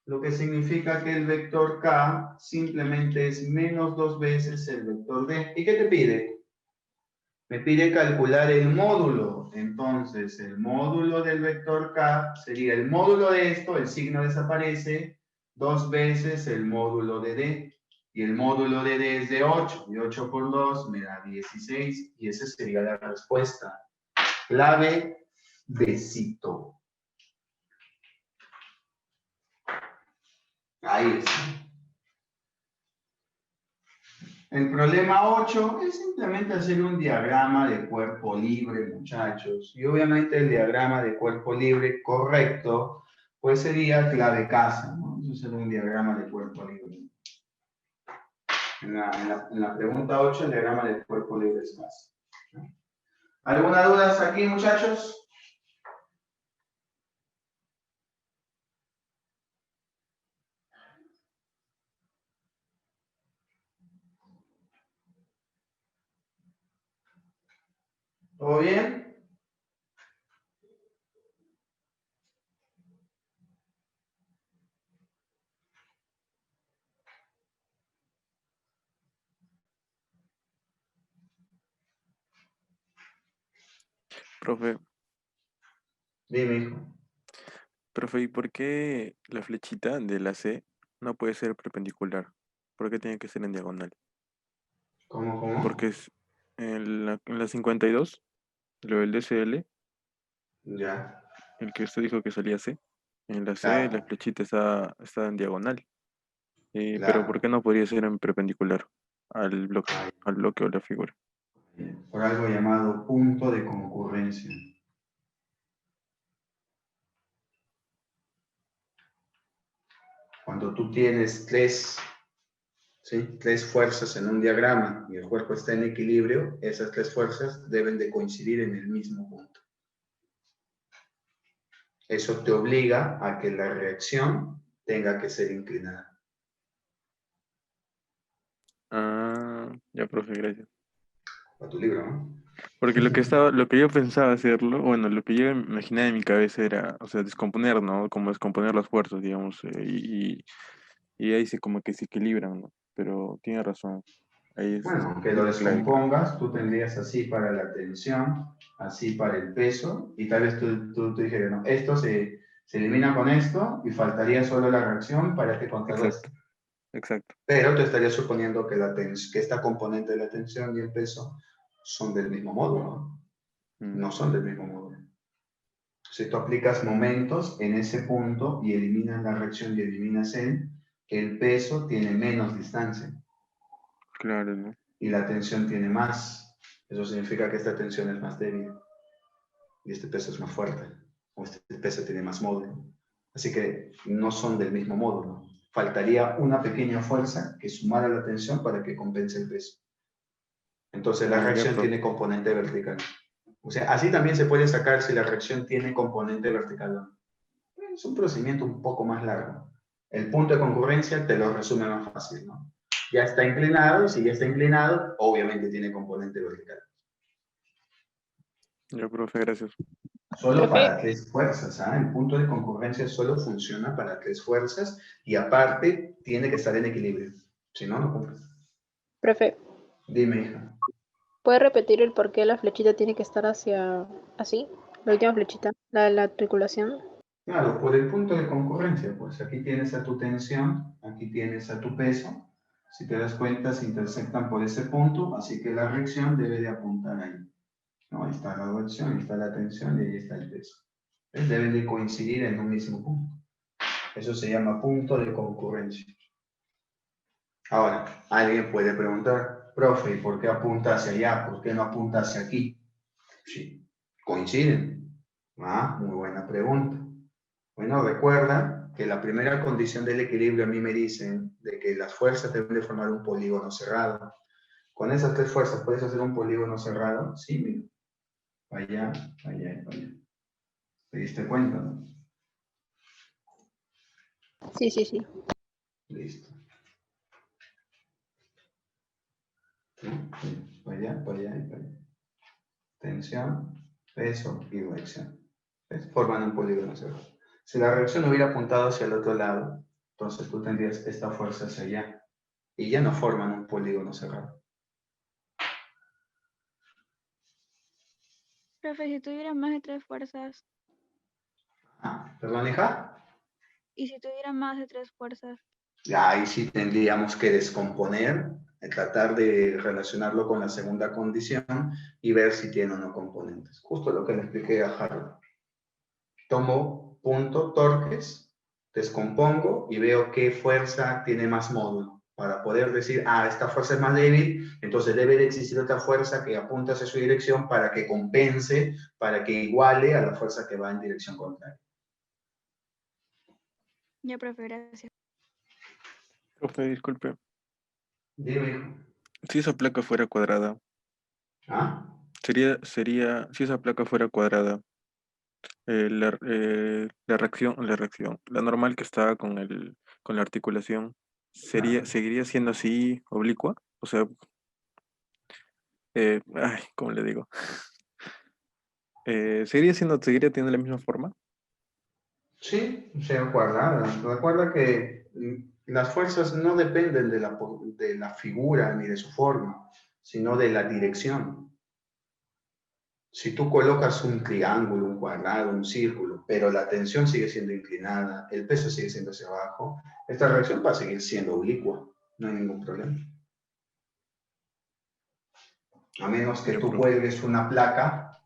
Lo que significa que el vector K simplemente es menos 2 veces el vector D. ¿Y qué te pide? Me pide calcular el módulo. Entonces, el módulo del vector K sería el módulo de esto, el signo desaparece, 2 veces el módulo de D. Y el módulo de D es de 8. Y 8 por 2 me da 16. Y esa sería la respuesta. Clave, besito. Ahí está. El problema 8 es simplemente hacer un diagrama de cuerpo libre, muchachos. Y obviamente el diagrama de cuerpo libre correcto, pues sería clave casa, ¿no? Eso sería un diagrama de cuerpo libre. En la pregunta 8, el diagrama de cuerpo libre es casa. ¿Alguna duda hasta aquí, muchachos? ¿Todo bien? Profe, Dime, hijo. profe, ¿y por qué la flechita de la C no puede ser perpendicular? ¿Por qué tiene que ser en diagonal? ¿Cómo? Porque es en la 52, lo del DCL, Ya. el que usted dijo que salía C, en la C la Claro, flechita está en diagonal. Pero ¿por claro. qué no podría ser en perpendicular al bloque o la figura? Por algo llamado punto de concurrencia. Cuando tú tienes tres fuerzas en un diagrama y el cuerpo está en equilibrio, esas 3 fuerzas deben de coincidir en el mismo punto. Eso te obliga a que la reacción tenga que ser inclinada. Ah, ya, profe, gracias. A tu libro, ¿no? Porque lo que yo pensaba hacerlo, bueno, lo que yo imaginaba en mi cabeza era, o sea, descomponer, ¿no? Como descomponer las fuerzas, digamos, y ahí sí como que se equilibran, ¿no? Pero tiene razón, ahí Bueno, que es lo la clave, creo. descompongas, tú tendrías así para la tensión, así para el peso, y tal vez tú dijeras, no, esto se elimina con esto y faltaría solo la reacción para que contrarreste. Exacto, exacto. Pero tú estarías suponiendo que, que esta componente de la tensión y el peso son del mismo módulo, ¿no? Mm, No son del mismo módulo. Si tú aplicas momentos en ese punto y eliminas la reacción y eliminas el peso tiene menos distancia claro, ¿no? y la tensión tiene más. Eso significa que esta tensión es más débil y este peso es más fuerte, o este peso tiene más módulo. Así que no son del mismo módulo. Faltaría una pequeña fuerza que sumara la tensión para que compense el peso. Entonces la Ya, reacción profe. tiene componente vertical. O sea, así también se puede sacar si la reacción tiene componente vertical. Es un procedimiento un poco más largo. El punto de concurrencia te lo resume más fácil, ¿no? Ya está inclinado, y si ya está inclinado, obviamente tiene componente vertical. Ya, profe, gracias. Solo Profe, para tres fuerzas, ¿ah? El punto de concurrencia solo funciona para tres fuerzas y aparte tiene que estar en equilibrio. Si no, no cumple. profe, Dime, hija. ¿puede repetir el por qué la flechita tiene que estar hacia así? La última flechita, la de la articulación. Claro, por el punto de concurrencia, pues aquí tienes a tu tensión, aquí tienes a tu peso. Si te das cuenta, se intersectan por ese punto, así que la reacción debe de apuntar ahí. ¿No? Ahí está la reacción, ahí está la tensión y ahí está el peso. Entonces deben de coincidir en un mismo punto. Eso se llama punto de concurrencia. Ahora, alguien puede preguntar, profe, ¿y por qué apunta hacia allá? ¿Por qué no apunta hacia aquí? Sí, coinciden. Ah, muy buena pregunta. Bueno, recuerda que la primera condición del equilibrio a mí me dicen de que las fuerzas deben de formar un polígono cerrado. Con esas tres fuerzas, ¿puedes hacer un polígono cerrado? Sí, mira. Allá, allá y allá. ¿Te diste cuenta, no? Sí, sí, sí. Listo. ¿Sí? Para allá, para allá y para allá. Tensión, peso y reacción. ¿Ves? Forman un polígono cerrado. Si la reacción hubiera apuntado hacia el otro lado, entonces tú tendrías esta fuerza hacia allá. Y ya no forman un polígono cerrado. Profe, si tuviera más de tres fuerzas, Ah, ¿perdón, hija? y si tuviera más de tres fuerzas, Ahí sí tendríamos que descomponer, tratar de relacionarlo con la segunda condición y ver si tiene o no componentes. Justo lo que le expliqué a Harold. Tomo punto torques, descompongo y veo qué fuerza tiene más módulo para poder decir, ah, esta fuerza es más débil, entonces debe de existir otra fuerza que apunta hacia su dirección para que compense, para que iguale a la fuerza que va en dirección contraria. ya, profe, gracias. Profe, disculpe. Dime, hijo. Si esa placa fuera cuadrada, ¿Ah? si esa placa fuera cuadrada, la normal que está con la articulación, Claro. seguiría siendo así oblicua, o sea, ay, ¿cómo le digo? Seguiría teniendo la misma forma. Sí, se cuadrada. Recuerda que las fuerzas no dependen de la figura ni de su forma, sino de la dirección. Si tú colocas un triángulo, un cuadrado, un círculo, pero la tensión sigue siendo inclinada, el peso sigue siendo hacia abajo, esta reacción va a seguir siendo oblicua, no hay ningún problema. A menos que Ya, tú profe. cuelgues una placa,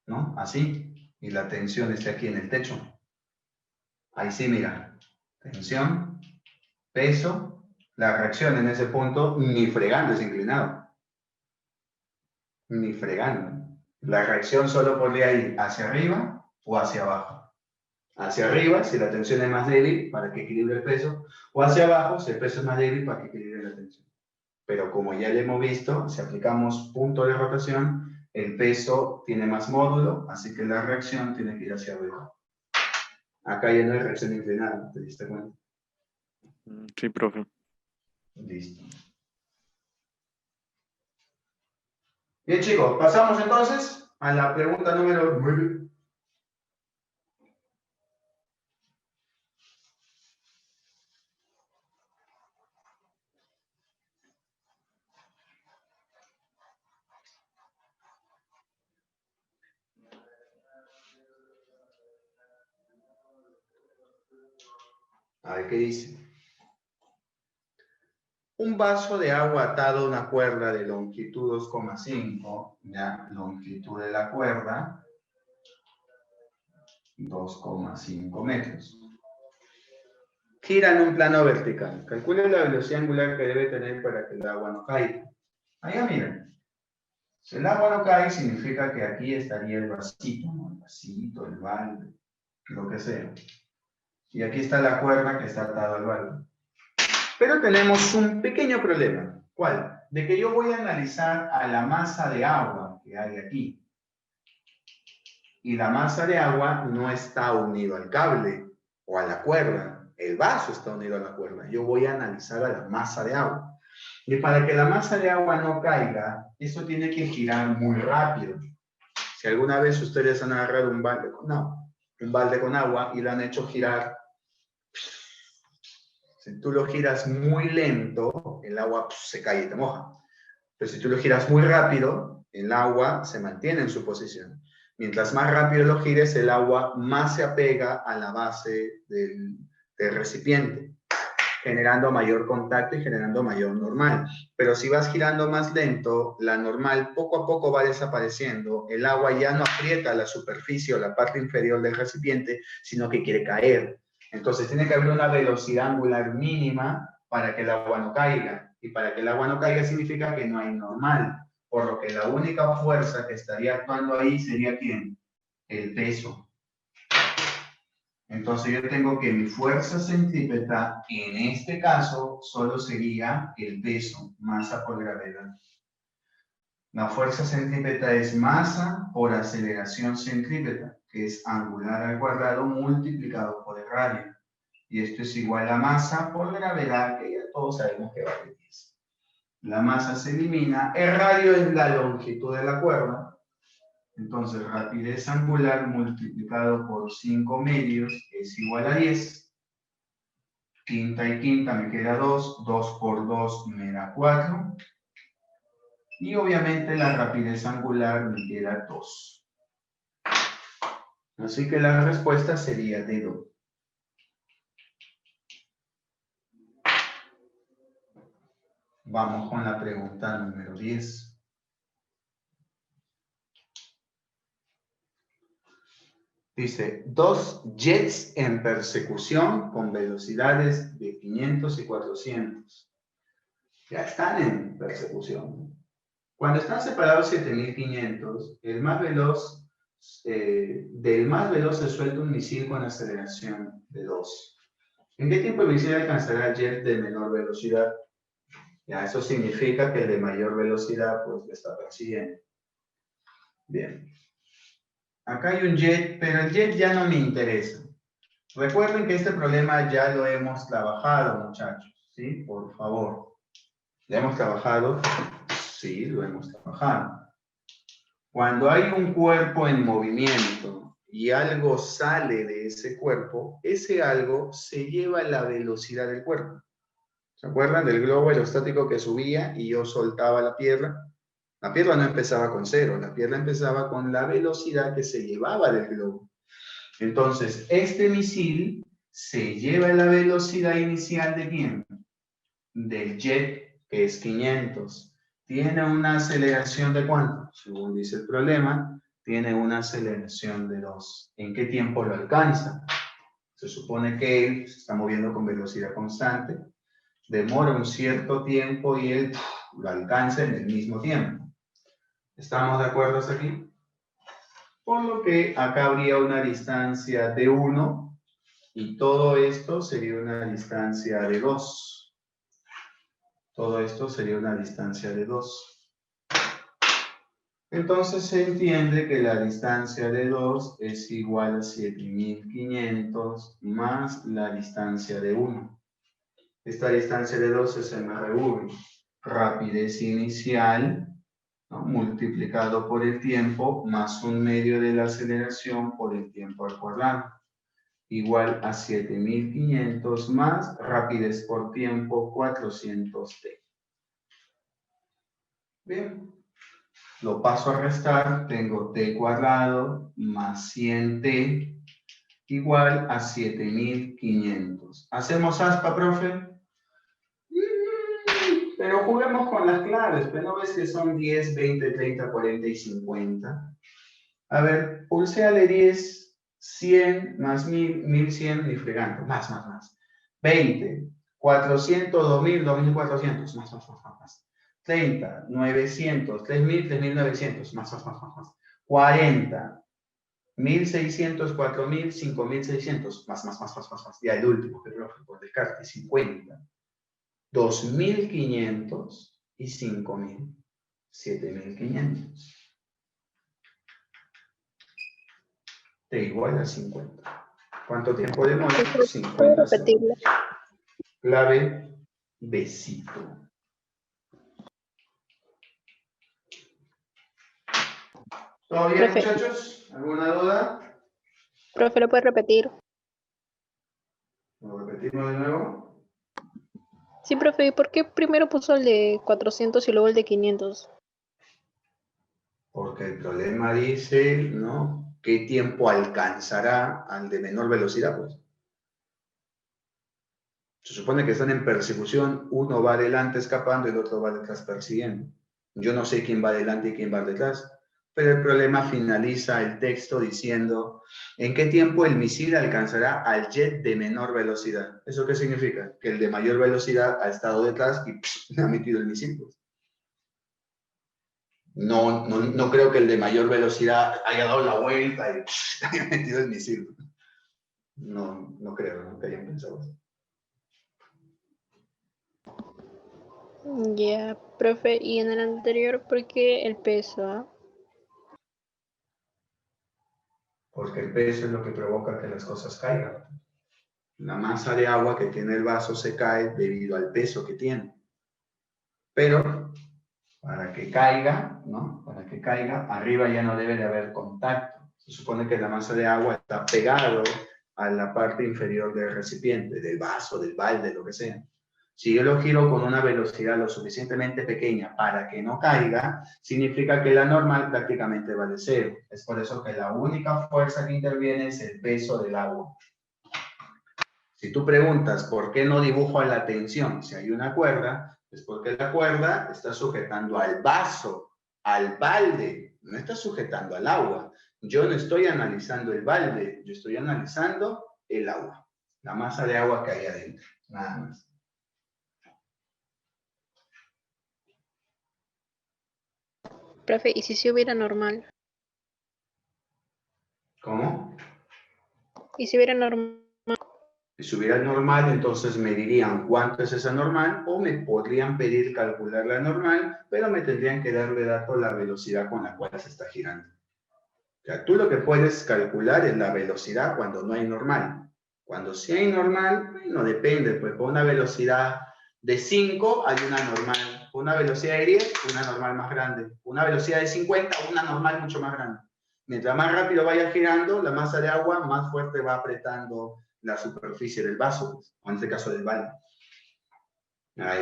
¿no? Así, y la tensión esté aquí en el techo. Ahí sí, mira, tensión, peso, la reacción en ese punto ni fregando es inclinado, ni fregando. La reacción solo podría ir hacia arriba o hacia abajo. Hacia arriba, si la tensión es más débil, para que equilibre el peso, o hacia abajo, si el peso es más débil, para que equilibre la tensión. Pero como ya le hemos visto, si aplicamos punto de rotación, el peso tiene más módulo, así que la reacción tiene que ir hacia arriba. Acá ya no hay reacción inclinada, ¿te diste cuenta? Sí, profe. Listo. Bien, chicos, pasamos entonces a la pregunta número 9. A ver qué dice. Un vaso de agua atado a una cuerda de longitud 2,5, ya, longitud de la cuerda, 2,5 metros. Gira en un plano vertical. Calcule la velocidad angular que debe tener para que el agua no caiga. Allá miren. Si el agua no cae, significa que aquí estaría el vasito, ¿no? El vasito, el balde, lo que sea. Y aquí está la cuerda que está atada al balde. Pero tenemos un pequeño problema. ¿Cuál? De que yo voy a analizar a la masa de agua que hay aquí. Y la masa de agua no está unido al cable o a la cuerda. El vaso está unido a la cuerda. Yo voy a analizar a la masa de agua. Y para que la masa de agua no caiga, eso tiene que girar muy rápido. Si alguna vez ustedes han agarrado un balde con agua y lo han hecho girar, si tú lo giras muy lento, el agua se cae y te moja. Pero si tú lo giras muy rápido, el agua se mantiene en su posición. Mientras más rápido lo gires, el agua más se apega a la base del recipiente, generando mayor contacto y generando mayor normal. Pero si vas girando más lento, la normal poco a poco va desapareciendo. El agua ya no aprieta la superficie o la parte inferior del recipiente, sino que quiere caer. Entonces tiene que haber una velocidad angular mínima para que el agua no caiga. Y para que el agua no caiga significa que no hay normal. Por lo que la única fuerza que estaría actuando ahí sería ¿quién? El peso. Entonces yo tengo que mi fuerza centrípeta, en este caso, solo sería el peso, masa por gravedad. La fuerza centrípeta es masa por aceleración centrípeta, que es angular al cuadrado multiplicado por el radio. Y esto es igual a masa por gravedad, que ya todos sabemos que vale 10. La masa se elimina, el radio es la longitud de la cuerda. Entonces, rapidez angular multiplicado por 5 medios es igual a 10. Quinta y quinta me queda 2. 2 por 2 me da 4. Y obviamente la rapidez angular me queda 2. Así que la respuesta sería D2. Vamos con la pregunta número 10. Dice, 2 jets en persecución con velocidades de 500 y 400. Ya están en persecución. Cuando están separados 7500, el más veloz, del más veloz se suelta un misil con aceleración de 2. ¿En qué tiempo el misil alcanzará el jet de menor velocidad? Ya, eso significa que el de mayor velocidad pues lo está persiguiendo. Bien. Acá hay un jet, pero el jet ya no me interesa. Recuerden que este problema ya lo hemos trabajado, muchachos, ¿sí? Por favor. ¿Ya hemos trabajado? Sí, lo hemos trabajado. Cuando hay un cuerpo en movimiento y algo sale de ese cuerpo, ese algo se lleva la velocidad del cuerpo. ¿Se acuerdan del globo aerostático que subía y yo soltaba la pierna? La pierna no empezaba con 0, la pierna empezaba con la velocidad que se llevaba del globo. Entonces, este misil se lleva la velocidad inicial ¿de quién? Del jet, que es 500. Tiene una aceleración ¿de cuánto? Según dice el problema, tiene una aceleración de 2. ¿En qué tiempo lo alcanza? Se supone que él se está moviendo con velocidad constante, demora un cierto tiempo y él lo alcanza en el mismo tiempo. ¿Estamos de acuerdo hasta aquí? Por lo que acá habría una distancia de 1 y todo esto sería una distancia de 2. Todo esto sería una distancia de 2. Entonces se entiende que la distancia de 2 es igual a 7500 más la distancia de 1. Esta distancia de 2 es MRV, rapidez inicial ¿no? Multiplicado por el tiempo más 1/2 de la aceleración por el tiempo al cuadrado. Igual a 7500 más rapidez por tiempo 400t. Bien. Lo paso a restar. Tengo t cuadrado más 100t igual a 7500. ¿Hacemos aspa, profe? Pero juguemos con las claves, pero no ves que son 10, 20, 30, 40 y 50. A ver, pulséale 10, 100 más 1000, 1100, ni fregando. Más. 20, 400, 2000, 2400. Más. 30, 900, 3000, 3900. Más. 40, 1600, 4000, 5600. Más. Ya el último, pero por descarte, 50. 2500 y 5000, 7500. T igual a 50. ¿Cuánto tiempo demora? ¿Puedo 50 segundos. repetirlo? Clave, besito. ¿Todo bien, Profe. muchachos? ¿Alguna duda? Profe, ¿lo puede repetir? ¿Lo repetimos de nuevo? Sí, profe, ¿y por qué primero puso el de 400 y luego el de 500? Porque el problema dice, ¿no? ¿Qué tiempo alcanzará al de menor velocidad? Pues se supone que están en persecución, uno va adelante escapando y el otro va detrás persiguiendo. Yo no sé quién va adelante y quién va detrás, pero el problema finaliza el texto diciendo ¿en qué tiempo el misil alcanzará al jet de menor velocidad? ¿Eso qué significa? Que el de mayor velocidad ha estado detrás y le ha metido el misil. Pues. No creo que el de mayor velocidad haya dado la vuelta y haya metido el misil. No creo, no que hayan pensado eso. Ya, profe, y en el anterior, ¿por qué el peso? ¿Ah? Porque el peso es lo que provoca que las cosas caigan. La masa de agua que tiene el vaso se cae debido al peso que tiene. Pero para que caiga, ¿no? Para que caiga, arriba ya no debe de haber contacto. Se supone que la masa de agua está pegado a la parte inferior del recipiente, del vaso, del balde, lo que sea. Si yo lo giro con una velocidad lo suficientemente pequeña para que no caiga, significa que la normal prácticamente vale 0. Es por eso que la única fuerza que interviene es el peso del agua. Si tú preguntas por qué no dibujo a la tensión si hay una cuerda, es porque la cuerda está sujetando al vaso, al balde, no está sujetando al agua. Yo no estoy analizando el balde, yo estoy analizando el agua, la masa de agua que hay adentro, nada más. Profe, ¿y si hubiera normal? ¿Cómo? ¿Y si hubiera normal? Si hubiera normal, entonces me dirían cuánto es esa normal o me podrían pedir calcular la normal, pero me tendrían que dar de dato la velocidad con la cual se está girando. O sea, tú lo que puedes calcular es la velocidad cuando no hay normal. Cuando sí hay normal, no depende, pues con una velocidad de 5 hay una normal, con una velocidad de 10, una normal más grande, una velocidad de 50, una normal mucho más grande. Mientras más rápido vaya girando, la masa de agua más fuerte va apretando la superficie del vaso, pues, o en este caso del balde.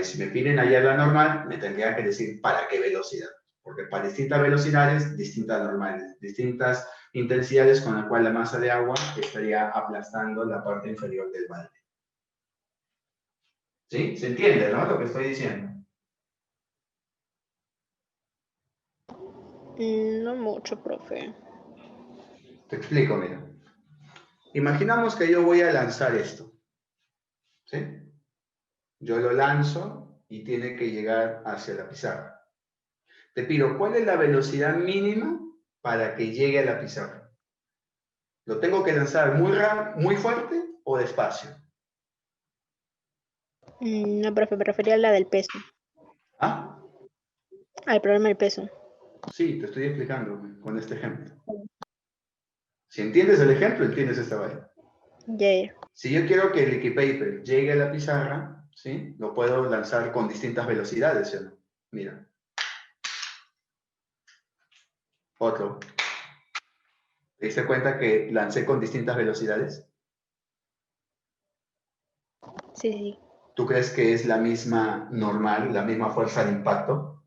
Si me piden hallar la normal, me tendría que decir para qué velocidad, porque para distintas velocidades, distintas normales, distintas intensidades con la cual la masa de agua estaría aplastando la parte inferior del balde. ¿Sí? ¿Se entiende, no? Lo que estoy diciendo. No mucho, profe. Te explico, mira. Imaginamos que yo voy a lanzar esto. ¿Sí? Yo lo lanzo y tiene que llegar hacia la pizarra. Te pido, ¿cuál es la velocidad mínima para que llegue a la pizarra? ¿Lo tengo que lanzar muy fuerte o despacio? No, profe, me refería a la del peso. ¿Ah? Al problema del peso. Sí, te estoy explicando con este ejemplo. Si entiendes el ejemplo, entiendes esta vaina. Ya. Si yo quiero que el liquid paper llegue a la pizarra, ¿sí? Lo puedo lanzar con distintas velocidades, ¿sí o no? Mira. Otro. ¿Te diste cuenta que lancé con distintas velocidades? Sí, sí. ¿Tú crees que es la misma normal, la misma fuerza de impacto?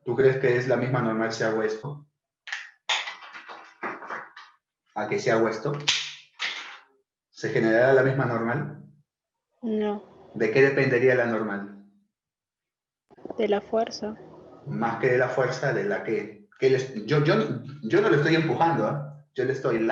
¿Tú crees que es la misma normal si hago esto? ¿A que si hago esto? ¿Se generará la misma normal? No, ¿De qué dependería la normal? de la fuerza. Más que de la fuerza, de la que... yo no le estoy empujando, ¿eh? Yo le estoy De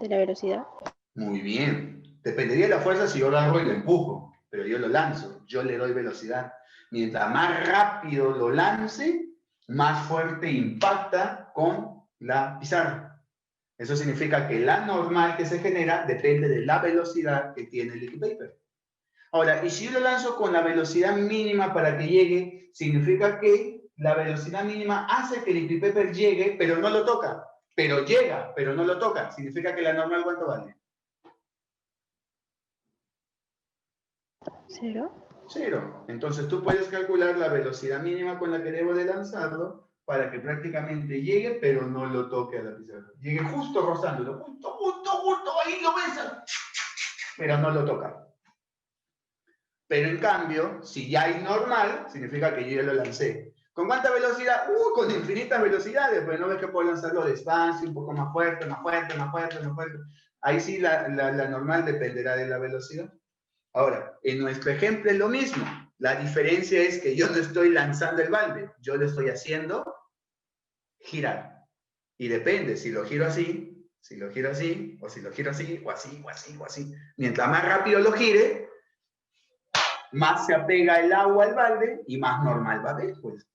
la velocidad. Muy bien. Dependería de la fuerza si yo lo hago y lo empujo, pero yo lo lanzo, yo le doy velocidad. Mientras más rápido lo lance, más fuerte impacta con la pizarra. Eso significa que la normal que se genera depende de la velocidad que tiene el liquid paper. Ahora, y si yo lo lanzo con la velocidad mínima para que llegue, significa que la velocidad mínima hace que el liquid paper llegue, pero no lo toca. Pero llega, pero no lo toca. Significa que la normal, ¿cuánto vale? 0. 0. Entonces tú puedes calcular la velocidad mínima con la que debo de lanzarlo para que prácticamente llegue, pero no lo toque a la pizarra. Llegue justo rozándolo, justo, ahí lo besa, pero no lo toca. Pero en cambio, si ya hay normal, significa que yo ya lo lancé. ¿Con cuánta velocidad? Con infinitas velocidades, pues no ves que puedo lanzarlo despacio, un poco más fuerte, más fuerte, más fuerte, más fuerte. Ahí sí la normal dependerá de la velocidad. Ahora, en nuestro ejemplo es lo mismo. La diferencia es que yo no estoy lanzando el balde, yo lo estoy haciendo girar. Y depende si lo giro así, si lo giro así, o si lo giro así, o así, o así, o así. Mientras más rápido lo gire, más se apega el agua al balde y más normal va a ver, pues.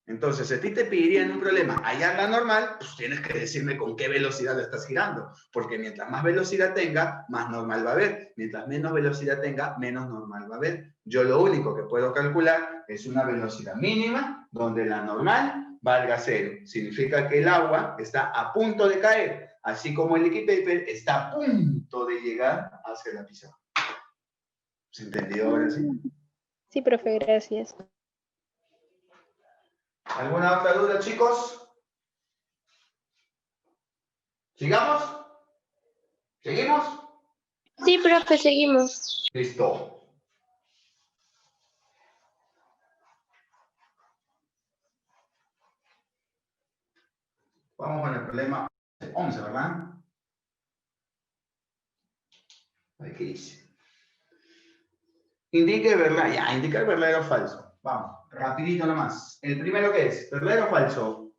Entonces, si a ti te pedirían un problema hallar la normal, pues tienes que decirme con qué velocidad lo estás girando, porque mientras más velocidad tenga, más normal va a haber. Mientras menos velocidad tenga, menos normal va a haber. Yo lo único que puedo calcular es una velocidad mínima, donde la normal valga 0. Significa que el agua está a punto de caer, así como el liquid paper está a punto de llegar hacia la pizarra. ¿Se entendió ahora sí? Sí, profe, gracias. ¿Alguna otra duda, chicos? ¿Sigamos? ¿Seguimos? Sí, profe, seguimos. Listo. Vamos con el problema 11, ¿verdad? Ahí que dice. Indique verdad. Ya, indicar verdadero o falso. Vamos, rapidito nomás. ¿El primero qué es? ¿Verdadero o falso?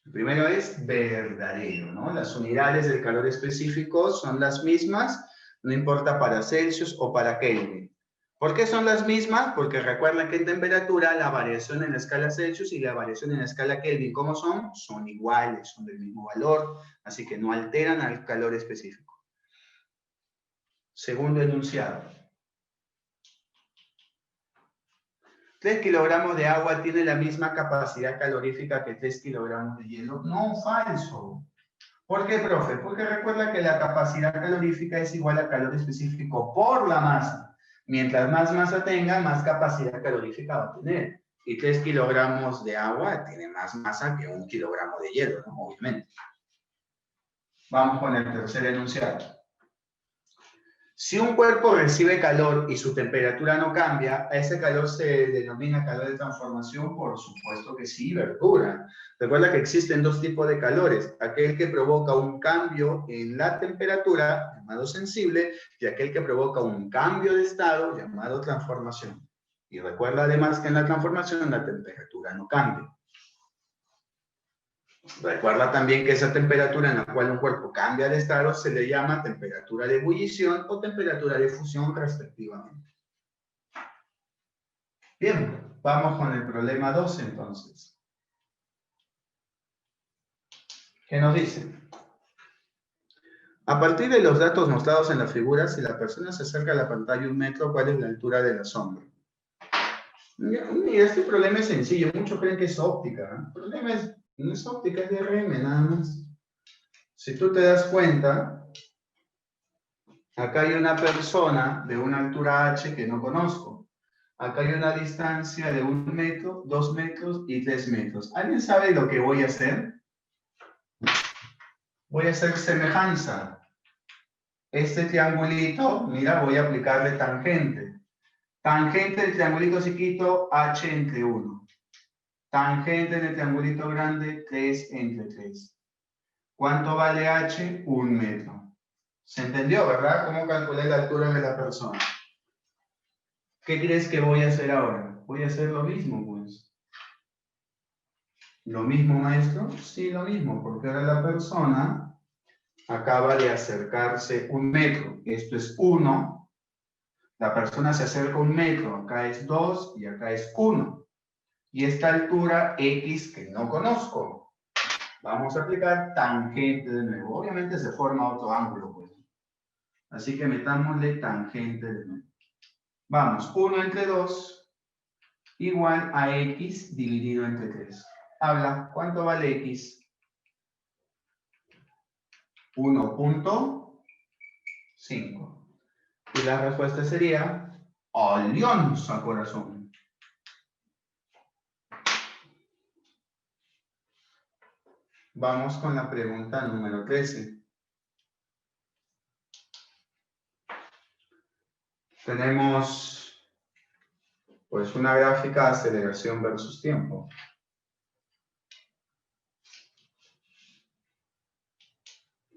El primero es verdadero, ¿no? Las unidades del calor específico son las mismas, no importa para Celsius o para Kelvin. ¿Por qué son las mismas? Porque recuerden que en temperatura la variación en la escala Celsius y la variación en la escala Kelvin, ¿cómo son? Son iguales, son del mismo valor, así que no alteran al calor específico. Segundo enunciado. 3 kilogramos de agua tiene la misma capacidad calorífica que 3 kilogramos de hielo. No, falso. ¿Por qué, profe? Porque recuerda que la capacidad calorífica es igual al calor específico por la masa. Mientras más masa tenga, más capacidad calorífica va a tener. Y 3 kilogramos de agua tiene más masa que 1 kilogramo de hielo, ¿no? Obviamente. Vamos con el tercer enunciado. Si un cuerpo recibe calor y su temperatura no cambia, a ese calor se denomina calor de transformación, por supuesto que sí, verdura. Recuerda que existen dos tipos de calores, aquel que provoca un cambio en la temperatura, llamado sensible, y aquel que provoca un cambio de estado, llamado transformación. Y recuerda además que en la transformación la temperatura no cambia. Recuerda también que esa temperatura en la cual un cuerpo cambia de estado se le llama temperatura de ebullición o temperatura de fusión respectivamente. Bien, vamos con el problema 2 entonces. ¿Qué nos dice? A partir de los datos mostrados en la figura, si la persona se acerca a la pantalla 1 metro, ¿cuál es la altura de la sombra? Mira, este problema es sencillo. Muchos creen que es óptica, ¿eh? El problema no es óptica, es de RM nada más. Si tú te das cuenta, acá hay una persona de una altura h que no conozco. Acá hay una distancia de 1 metro, 2 metros y 3 metros. ¿Alguien sabe lo que voy a hacer? Voy a hacer semejanza. Este triangulito, mira, voy a aplicarle tangente. Tangente del triangulito chiquito, h entre 1. Tangente del triangulito grande, 3 entre 3. ¿Cuánto vale h? 1 metro. ¿Se entendió, verdad? ¿Cómo calculé la altura de la persona? ¿Qué crees que voy a hacer ahora? Voy a hacer lo mismo, pues. ¿Lo mismo, maestro? Sí, lo mismo, porque ahora la persona acaba de acercarse 1 metro. Esto es 1. La persona se acerca 1 metro. Acá es 2 y acá es 1. Y esta altura X que no conozco. Vamos a aplicar tangente de nuevo. Obviamente se forma otro ángulo, pues. Así que metámosle tangente de nuevo. Vamos, 1 entre 2 igual a X dividido entre 3. Habla, ¿cuánto vale X? 1.5. Y la respuesta sería, alianza, corazón. Vamos con la pregunta número 13. Tenemos, pues, una gráfica de aceleración versus tiempo.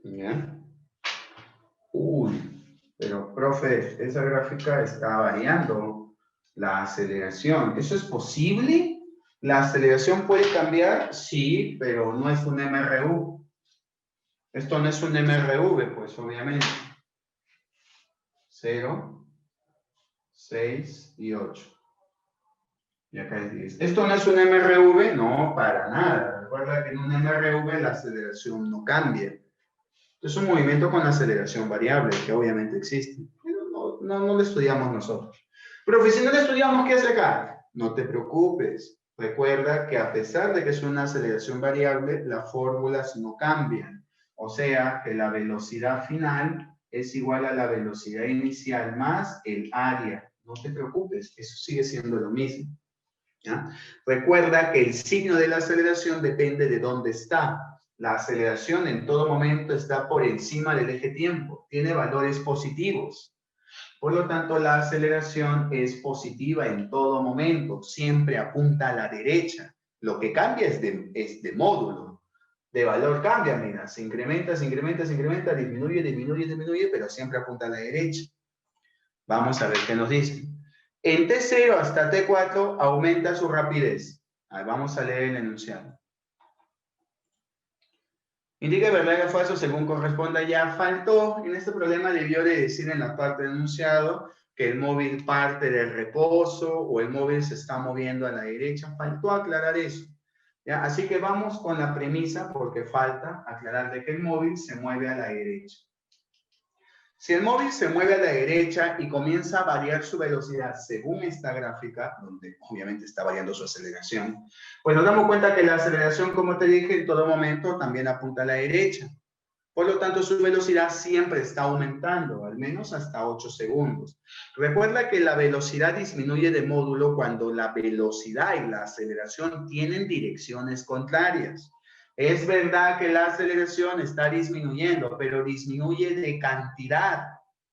Bien. Uy, pero, profe, esa gráfica está variando la aceleración. ¿Eso es posible? ¿La aceleración puede cambiar? Sí, pero no es un MRU. Esto no es un MRV, pues, obviamente. 0, 6 y 8. Y acá es 10. ¿Esto no es un MRV? No, para nada. Recuerda que en un MRV la aceleración no cambia. Es un movimiento con aceleración variable, que obviamente existe. Pero no lo estudiamos nosotros. Profe, si no lo estudiamos, ¿qué hace acá? No te preocupes. Recuerda que a pesar de que es una aceleración variable, las fórmulas no cambian. O sea, que la velocidad final es igual a la velocidad inicial más el área. No te preocupes, eso sigue siendo lo mismo. ¿Ya? Recuerda que el signo de la aceleración depende de dónde está. La aceleración en todo momento está por encima del eje tiempo. Tiene valores positivos. Por lo tanto, la aceleración es positiva en todo momento. Siempre apunta a la derecha. Lo que cambia es de módulo. De valor cambia, mira. Se incrementa, se incrementa, se incrementa, disminuye, disminuye, disminuye, pero siempre apunta a la derecha. Vamos a ver qué nos dice. En T0 hasta T4 aumenta su rapidez. Ahí vamos a leer el enunciado. Indique verdad o falso según corresponda. Ya faltó, en este problema debió de decir en la parte del enunciado que el móvil parte del reposo o el móvil se está moviendo a la derecha. Faltó aclarar eso. ¿Ya? Así que vamos con la premisa porque falta aclarar de que el móvil se mueve a la derecha. Si el móvil se mueve a la derecha y comienza a variar su velocidad según esta gráfica, donde obviamente está variando su aceleración, pues nos damos cuenta que la aceleración, como te dije, en todo momento también apunta a la derecha. Por lo tanto, su velocidad siempre está aumentando, al menos hasta 8 segundos. Recuerda que la velocidad disminuye de módulo cuando la velocidad y la aceleración tienen direcciones contrarias. Es verdad que la aceleración está disminuyendo, pero disminuye de cantidad.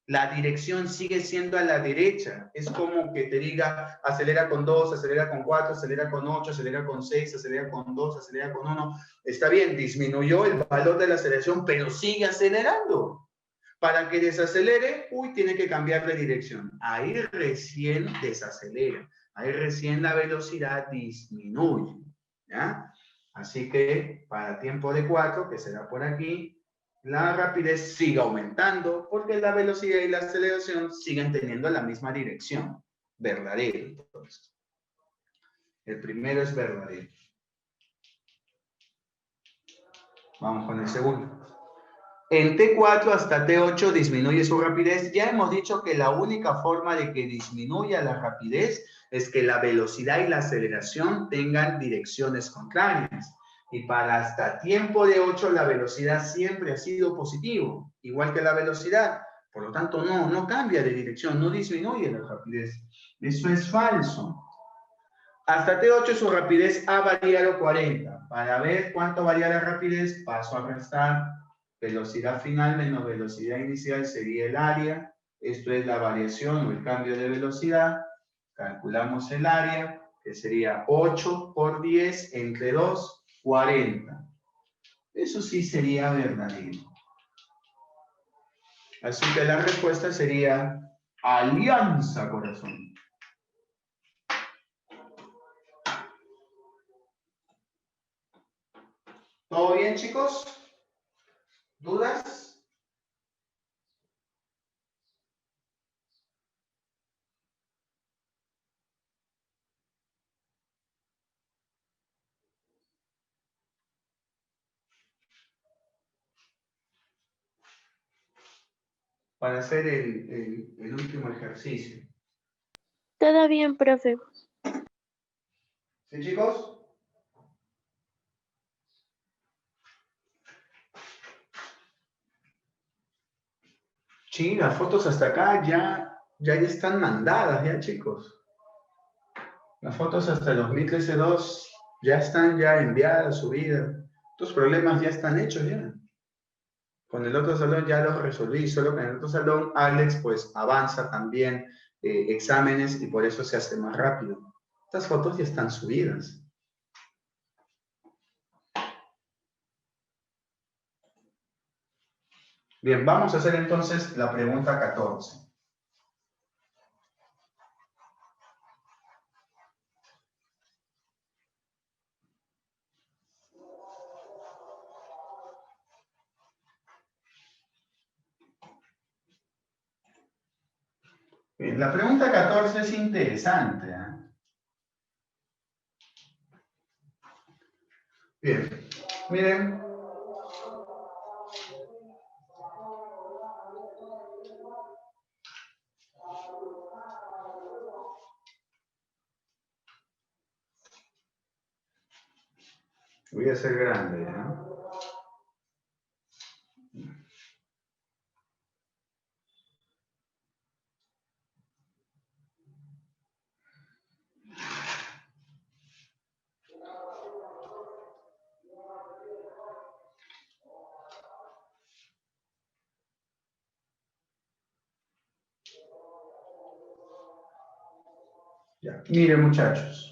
La dirección sigue siendo a la derecha. Es como que te diga, acelera con 2, acelera con 4, acelera con 8, acelera con 6, acelera con 2, acelera con 1. Está bien, disminuyó el valor de la aceleración, pero sigue acelerando. Para que desacelere, tiene que cambiar de dirección. Ahí recién desacelera. Ahí recién la velocidad disminuye. ¿Ya? Así que para tiempo de 4, que será por aquí, la rapidez sigue aumentando porque la velocidad y la aceleración siguen teniendo la misma dirección. Verdadero, entonces. El primero es verdadero. Vamos con el segundo. En T4 hasta T8 disminuye su rapidez. Ya hemos dicho que la única forma de que disminuya la rapidez es que la velocidad y la aceleración tengan direcciones contrarias. Y para hasta tiempo de 8 la velocidad siempre ha sido positivo, igual que la velocidad. Por lo tanto, no cambia de dirección, no disminuye la rapidez. Eso es falso. Hasta T8 su rapidez ha variado 40. Para ver cuánto varía la rapidez, paso a restar. Velocidad final menos velocidad inicial sería el área. Esto es la variación o el cambio de velocidad. Calculamos el área, que sería 8 por 10 entre 2, 40. Eso sí sería verdadero. Así que la respuesta sería alianza, corazón. ¿Todo bien, chicos? ¿Dudas? Para hacer el último ejercicio. Todo bien, profe. ¿Sí, chicos? Sí, las fotos hasta acá ya están mandadas, ya, chicos. Las fotos hasta el 2013-2 ya están ya enviadas, subidas. Estos problemas ya están hechos ya. Con el otro salón ya los resolví, solo que en el otro salón Alex pues avanza también exámenes y por eso se hace más rápido. Estas fotos ya están subidas. Bien, vamos a hacer entonces la pregunta 14. Bien, la pregunta 14 es interesante, ¿eh? Bien, miren. Voy a hacer grande, ¿no? Ya, miren muchachos.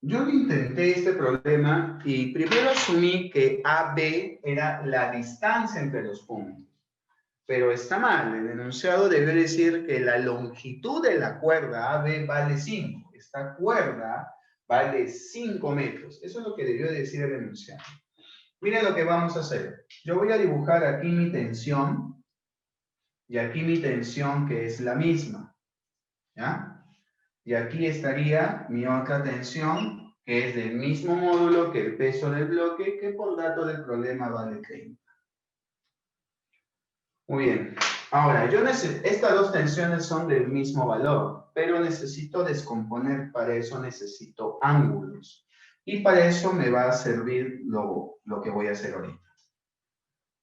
Yo intenté este problema y primero asumí que AB era la distancia entre los puntos. Pero está mal, el enunciado debe decir que la longitud de la cuerda AB vale 5. Esta cuerda vale 5 metros. Eso es lo que debió decir el enunciado. Miren lo que vamos a hacer. Yo voy a dibujar aquí mi tensión y aquí mi tensión que es la misma. ¿Ya? Y aquí estaría mi otra tensión, que es del mismo módulo que el peso del bloque, que por dato del problema vale 30. Muy bien. Ahora, estas dos tensiones son del mismo valor, pero necesito descomponer, para eso necesito ángulos. Y para eso me va a servir lo que voy a hacer ahorita.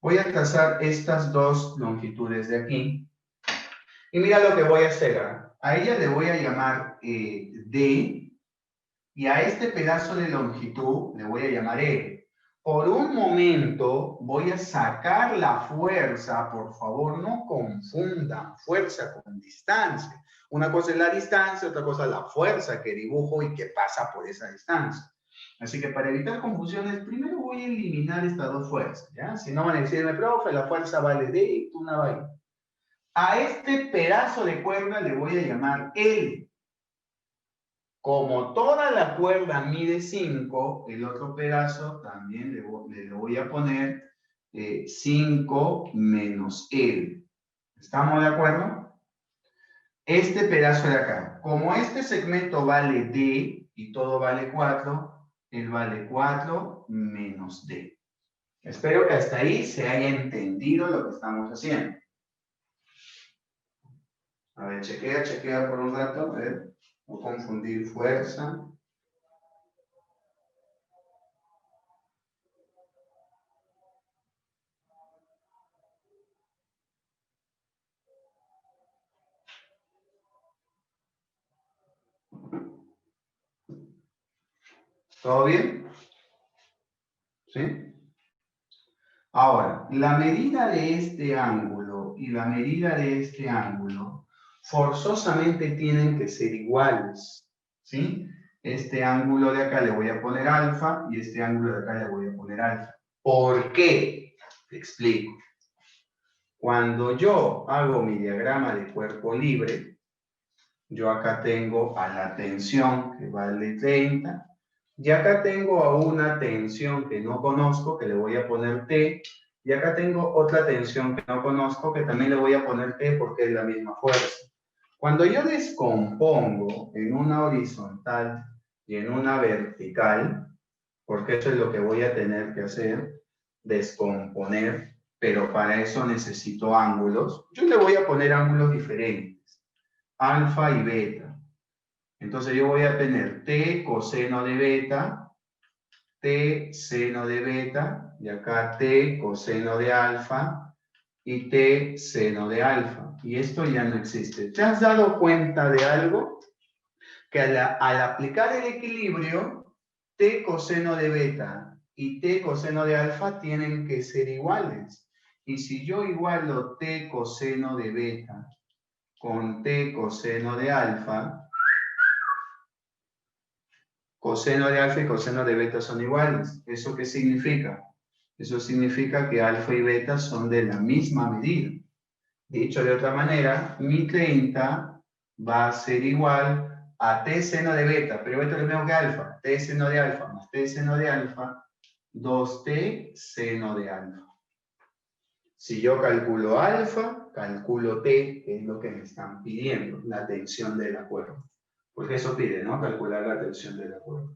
Voy a trazar estas dos longitudes de aquí. Y mira lo que voy a hacer. A ella le voy a llamar D, y a este pedazo de longitud le voy a llamar E. Por un momento voy a sacar la fuerza, por favor no confundan fuerza con distancia. Una cosa es la distancia, otra cosa es la fuerza que dibujo y que pasa por esa distancia. Así que para evitar confusiones, primero voy a eliminar estas dos fuerzas, ¿ya? Si no van a decirme, profe, la fuerza vale D y tú una vale. A este pedazo de cuerda le voy a llamar L. Como toda la cuerda mide 5, el otro pedazo también le voy a poner 5 menos L. ¿Estamos de acuerdo? Este pedazo de acá. Como este segmento vale D y todo vale 4, él vale 4 menos D. Espero que hasta ahí se haya entendido lo que estamos haciendo. A ver, chequea por un rato. A ver, no confundir fuerza. ¿Todo bien? ¿Sí? Ahora, la medida de este ángulo y la medida de este ángulo forzosamente tienen que ser iguales, ¿sí? Este ángulo de acá le voy a poner alfa y este ángulo de acá le voy a poner alfa. ¿Por qué? Te explico. Cuando yo hago mi diagrama de cuerpo libre, yo acá tengo a la tensión que vale 30, y acá tengo a una tensión que no conozco, que le voy a poner T, y acá tengo otra tensión que no conozco, que también le voy a poner T porque es la misma fuerza. Cuando yo descompongo en una horizontal y en una vertical, porque eso es lo que voy a tener que hacer, descomponer, pero para eso necesito ángulos, yo le voy a poner ángulos diferentes, alfa y beta. Entonces yo voy a tener T coseno de beta, T seno de beta, y acá T coseno de alfa, y T seno de alfa. Y esto ya no existe. ¿Te has dado cuenta de algo? Que al aplicar el equilibrio, T coseno de beta y T coseno de alfa tienen que ser iguales. Y si yo igualo T coseno de beta con T coseno de alfa, coseno de alfa y coseno de beta son iguales. ¿Eso qué significa? Eso significa que alfa y beta son de la misma medida. Dicho de otra manera, mi 30 va a ser igual a T seno de beta, pero esto es lo mismo que alfa. T seno de alfa más T seno de alfa, 2T seno de alfa. Si yo calculo alfa, calculo T, que es lo que me están pidiendo, la tensión de la cuerda. Porque eso pide, ¿no? Calcular la tensión de la cuerda.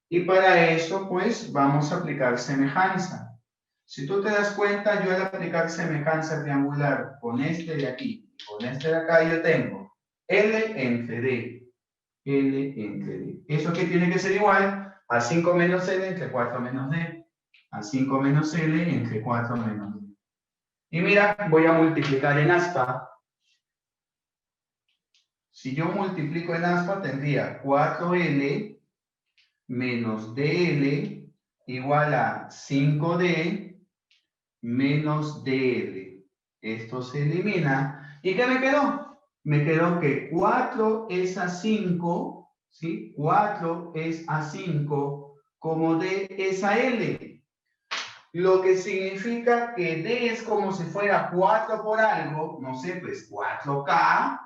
Y para eso, pues, vamos a aplicar semejanza. Si tú te das cuenta, yo al aplicar semejanza triangular con este de aquí y con este de acá, yo tengo L entre D. L entre D. ¿Eso qué tiene que ser igual? A 5 menos L entre 4 menos D. A 5 menos L entre 4 menos D. Y mira, voy a multiplicar en aspa. Si yo multiplico en aspa, tendría 4L menos DL igual a 5D menos DL. Esto se elimina. ¿Y qué me quedó? Me quedó que 4 es a 5, ¿sí? 4 es a 5, como D es a L. Lo que significa que D es como si fuera 4 por algo, no sé, pues 4K.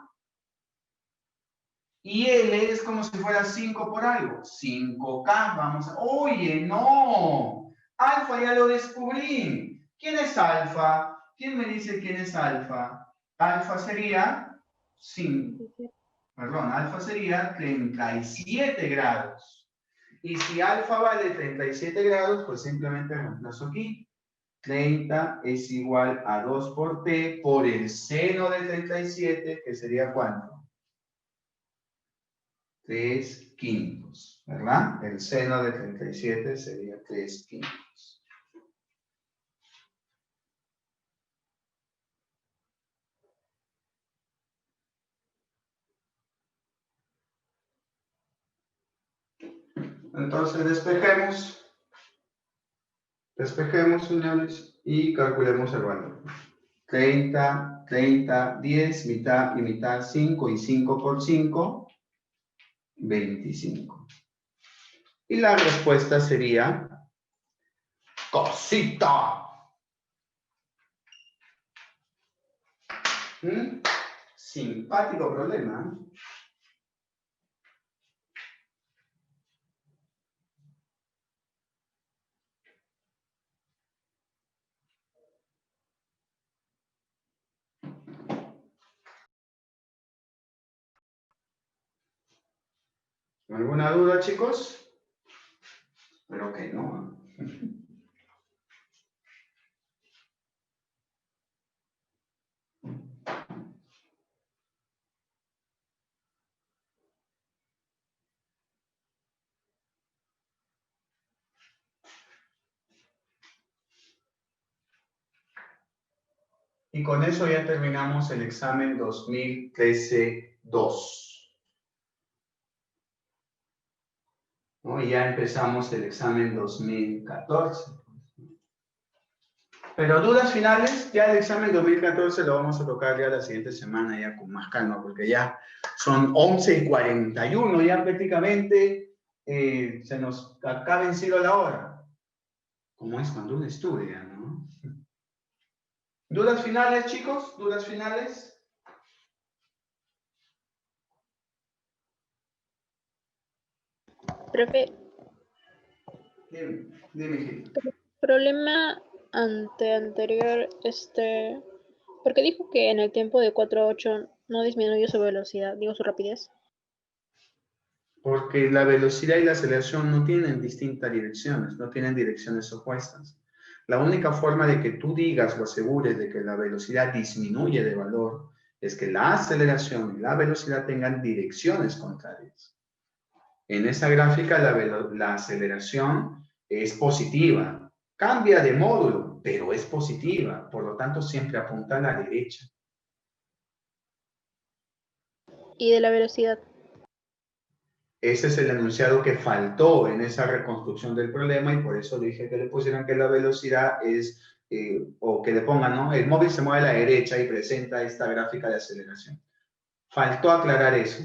Y L es como si fuera 5 por algo. 5K, vamos a... Oye, no. Alfa ya lo descubrí. ¿Quién es alfa? ¿Quién me dice quién es alfa? Alfa sería 5. Perdón, alfa sería 37 grados. Y si alfa vale 37 grados, pues simplemente reemplazo aquí. 30 es igual a 2 por T por el seno de 37, que sería ¿cuánto? 3/5, ¿verdad? El seno de 37 sería 3/5. Entonces despejemos, señores, y calculemos el valor. 30, 30, 10, mitad y mitad, 5, y 5 por 5, 25. Y la respuesta sería cosita. Simpático problema. ¿Alguna duda, chicos? Espero que no. Y con eso ya terminamos el examen 2013-2. ¿no? Y ya empezamos el examen 2014. Pero dudas finales, ya el examen 2014 lo vamos a tocar ya la siguiente semana, ya con más calma, porque ya son 11:41, ya prácticamente se nos ha vencido la hora. Como es cuando uno estudia, ¿no? ¿Dudas finales, chicos? ¿Dudas finales? Profe, Dime, Gil. problema anterior, porque dijo que en el tiempo de 4 a 8 no disminuyó su velocidad, digo su rapidez. Porque la velocidad y la aceleración no tienen distintas direcciones, no tienen direcciones opuestas. La única forma de que tú digas o asegures de que la velocidad disminuye de valor es que la aceleración y la velocidad tengan direcciones contrarias. En esa gráfica la aceleración es positiva, cambia de módulo, pero es positiva, por lo tanto siempre apunta a la derecha. Y de la velocidad. Ese es el enunciado que faltó en esa reconstrucción del problema y por eso le dije que le pusieran que la velocidad es, o que le pongan, ¿no? El móvil se mueve a la derecha y presenta esta gráfica de aceleración. Faltó aclarar eso.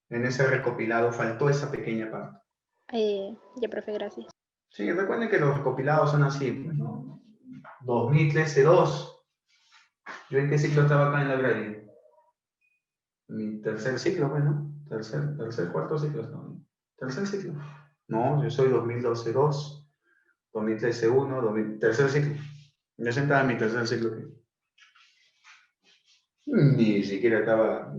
En ese recopilado faltó esa pequeña parte. Ya, profe, gracias. Sí, recuerden que los recopilados son así, pues, ¿no? 2013-2. ¿Yo en qué ciclo estaba acá en la Agraria? Mi tercer ciclo, bueno, cuarto ciclo estaba. Tercer ciclo. No, yo soy 2012-2, 2013-1, tercer ciclo. Yo sentaba en mi tercer ciclo. Ni siquiera estaba,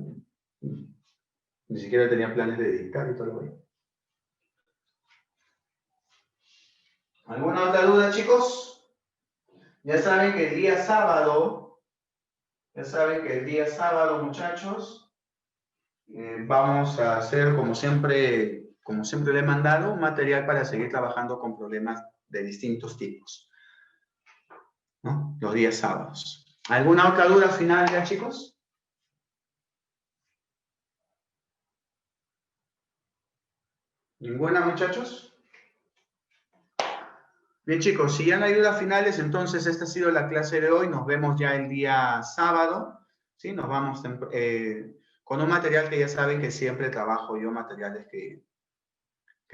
ni siquiera tenía planes de dedicar y todo lo demás. ¿Alguna otra duda, chicos? Ya saben que el día sábado, muchachos, vamos a hacer, como siempre le he mandado, un material para seguir trabajando con problemas de distintos tipos, ¿no? Los días sábados. ¿Alguna otra duda final ya, chicos? ¿Ninguna, muchachos? Bien, chicos, si ya no hay dudas finales, entonces esta ha sido la clase de hoy. Nos vemos ya el día sábado, ¿sí? Nos vamos con un material que ya saben que siempre trabajo yo, materiales que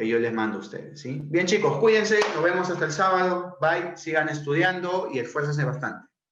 yo les mando a ustedes, ¿sí? Bien, chicos, cuídense, nos vemos hasta el sábado. Bye, sigan estudiando y esfuércense bastante.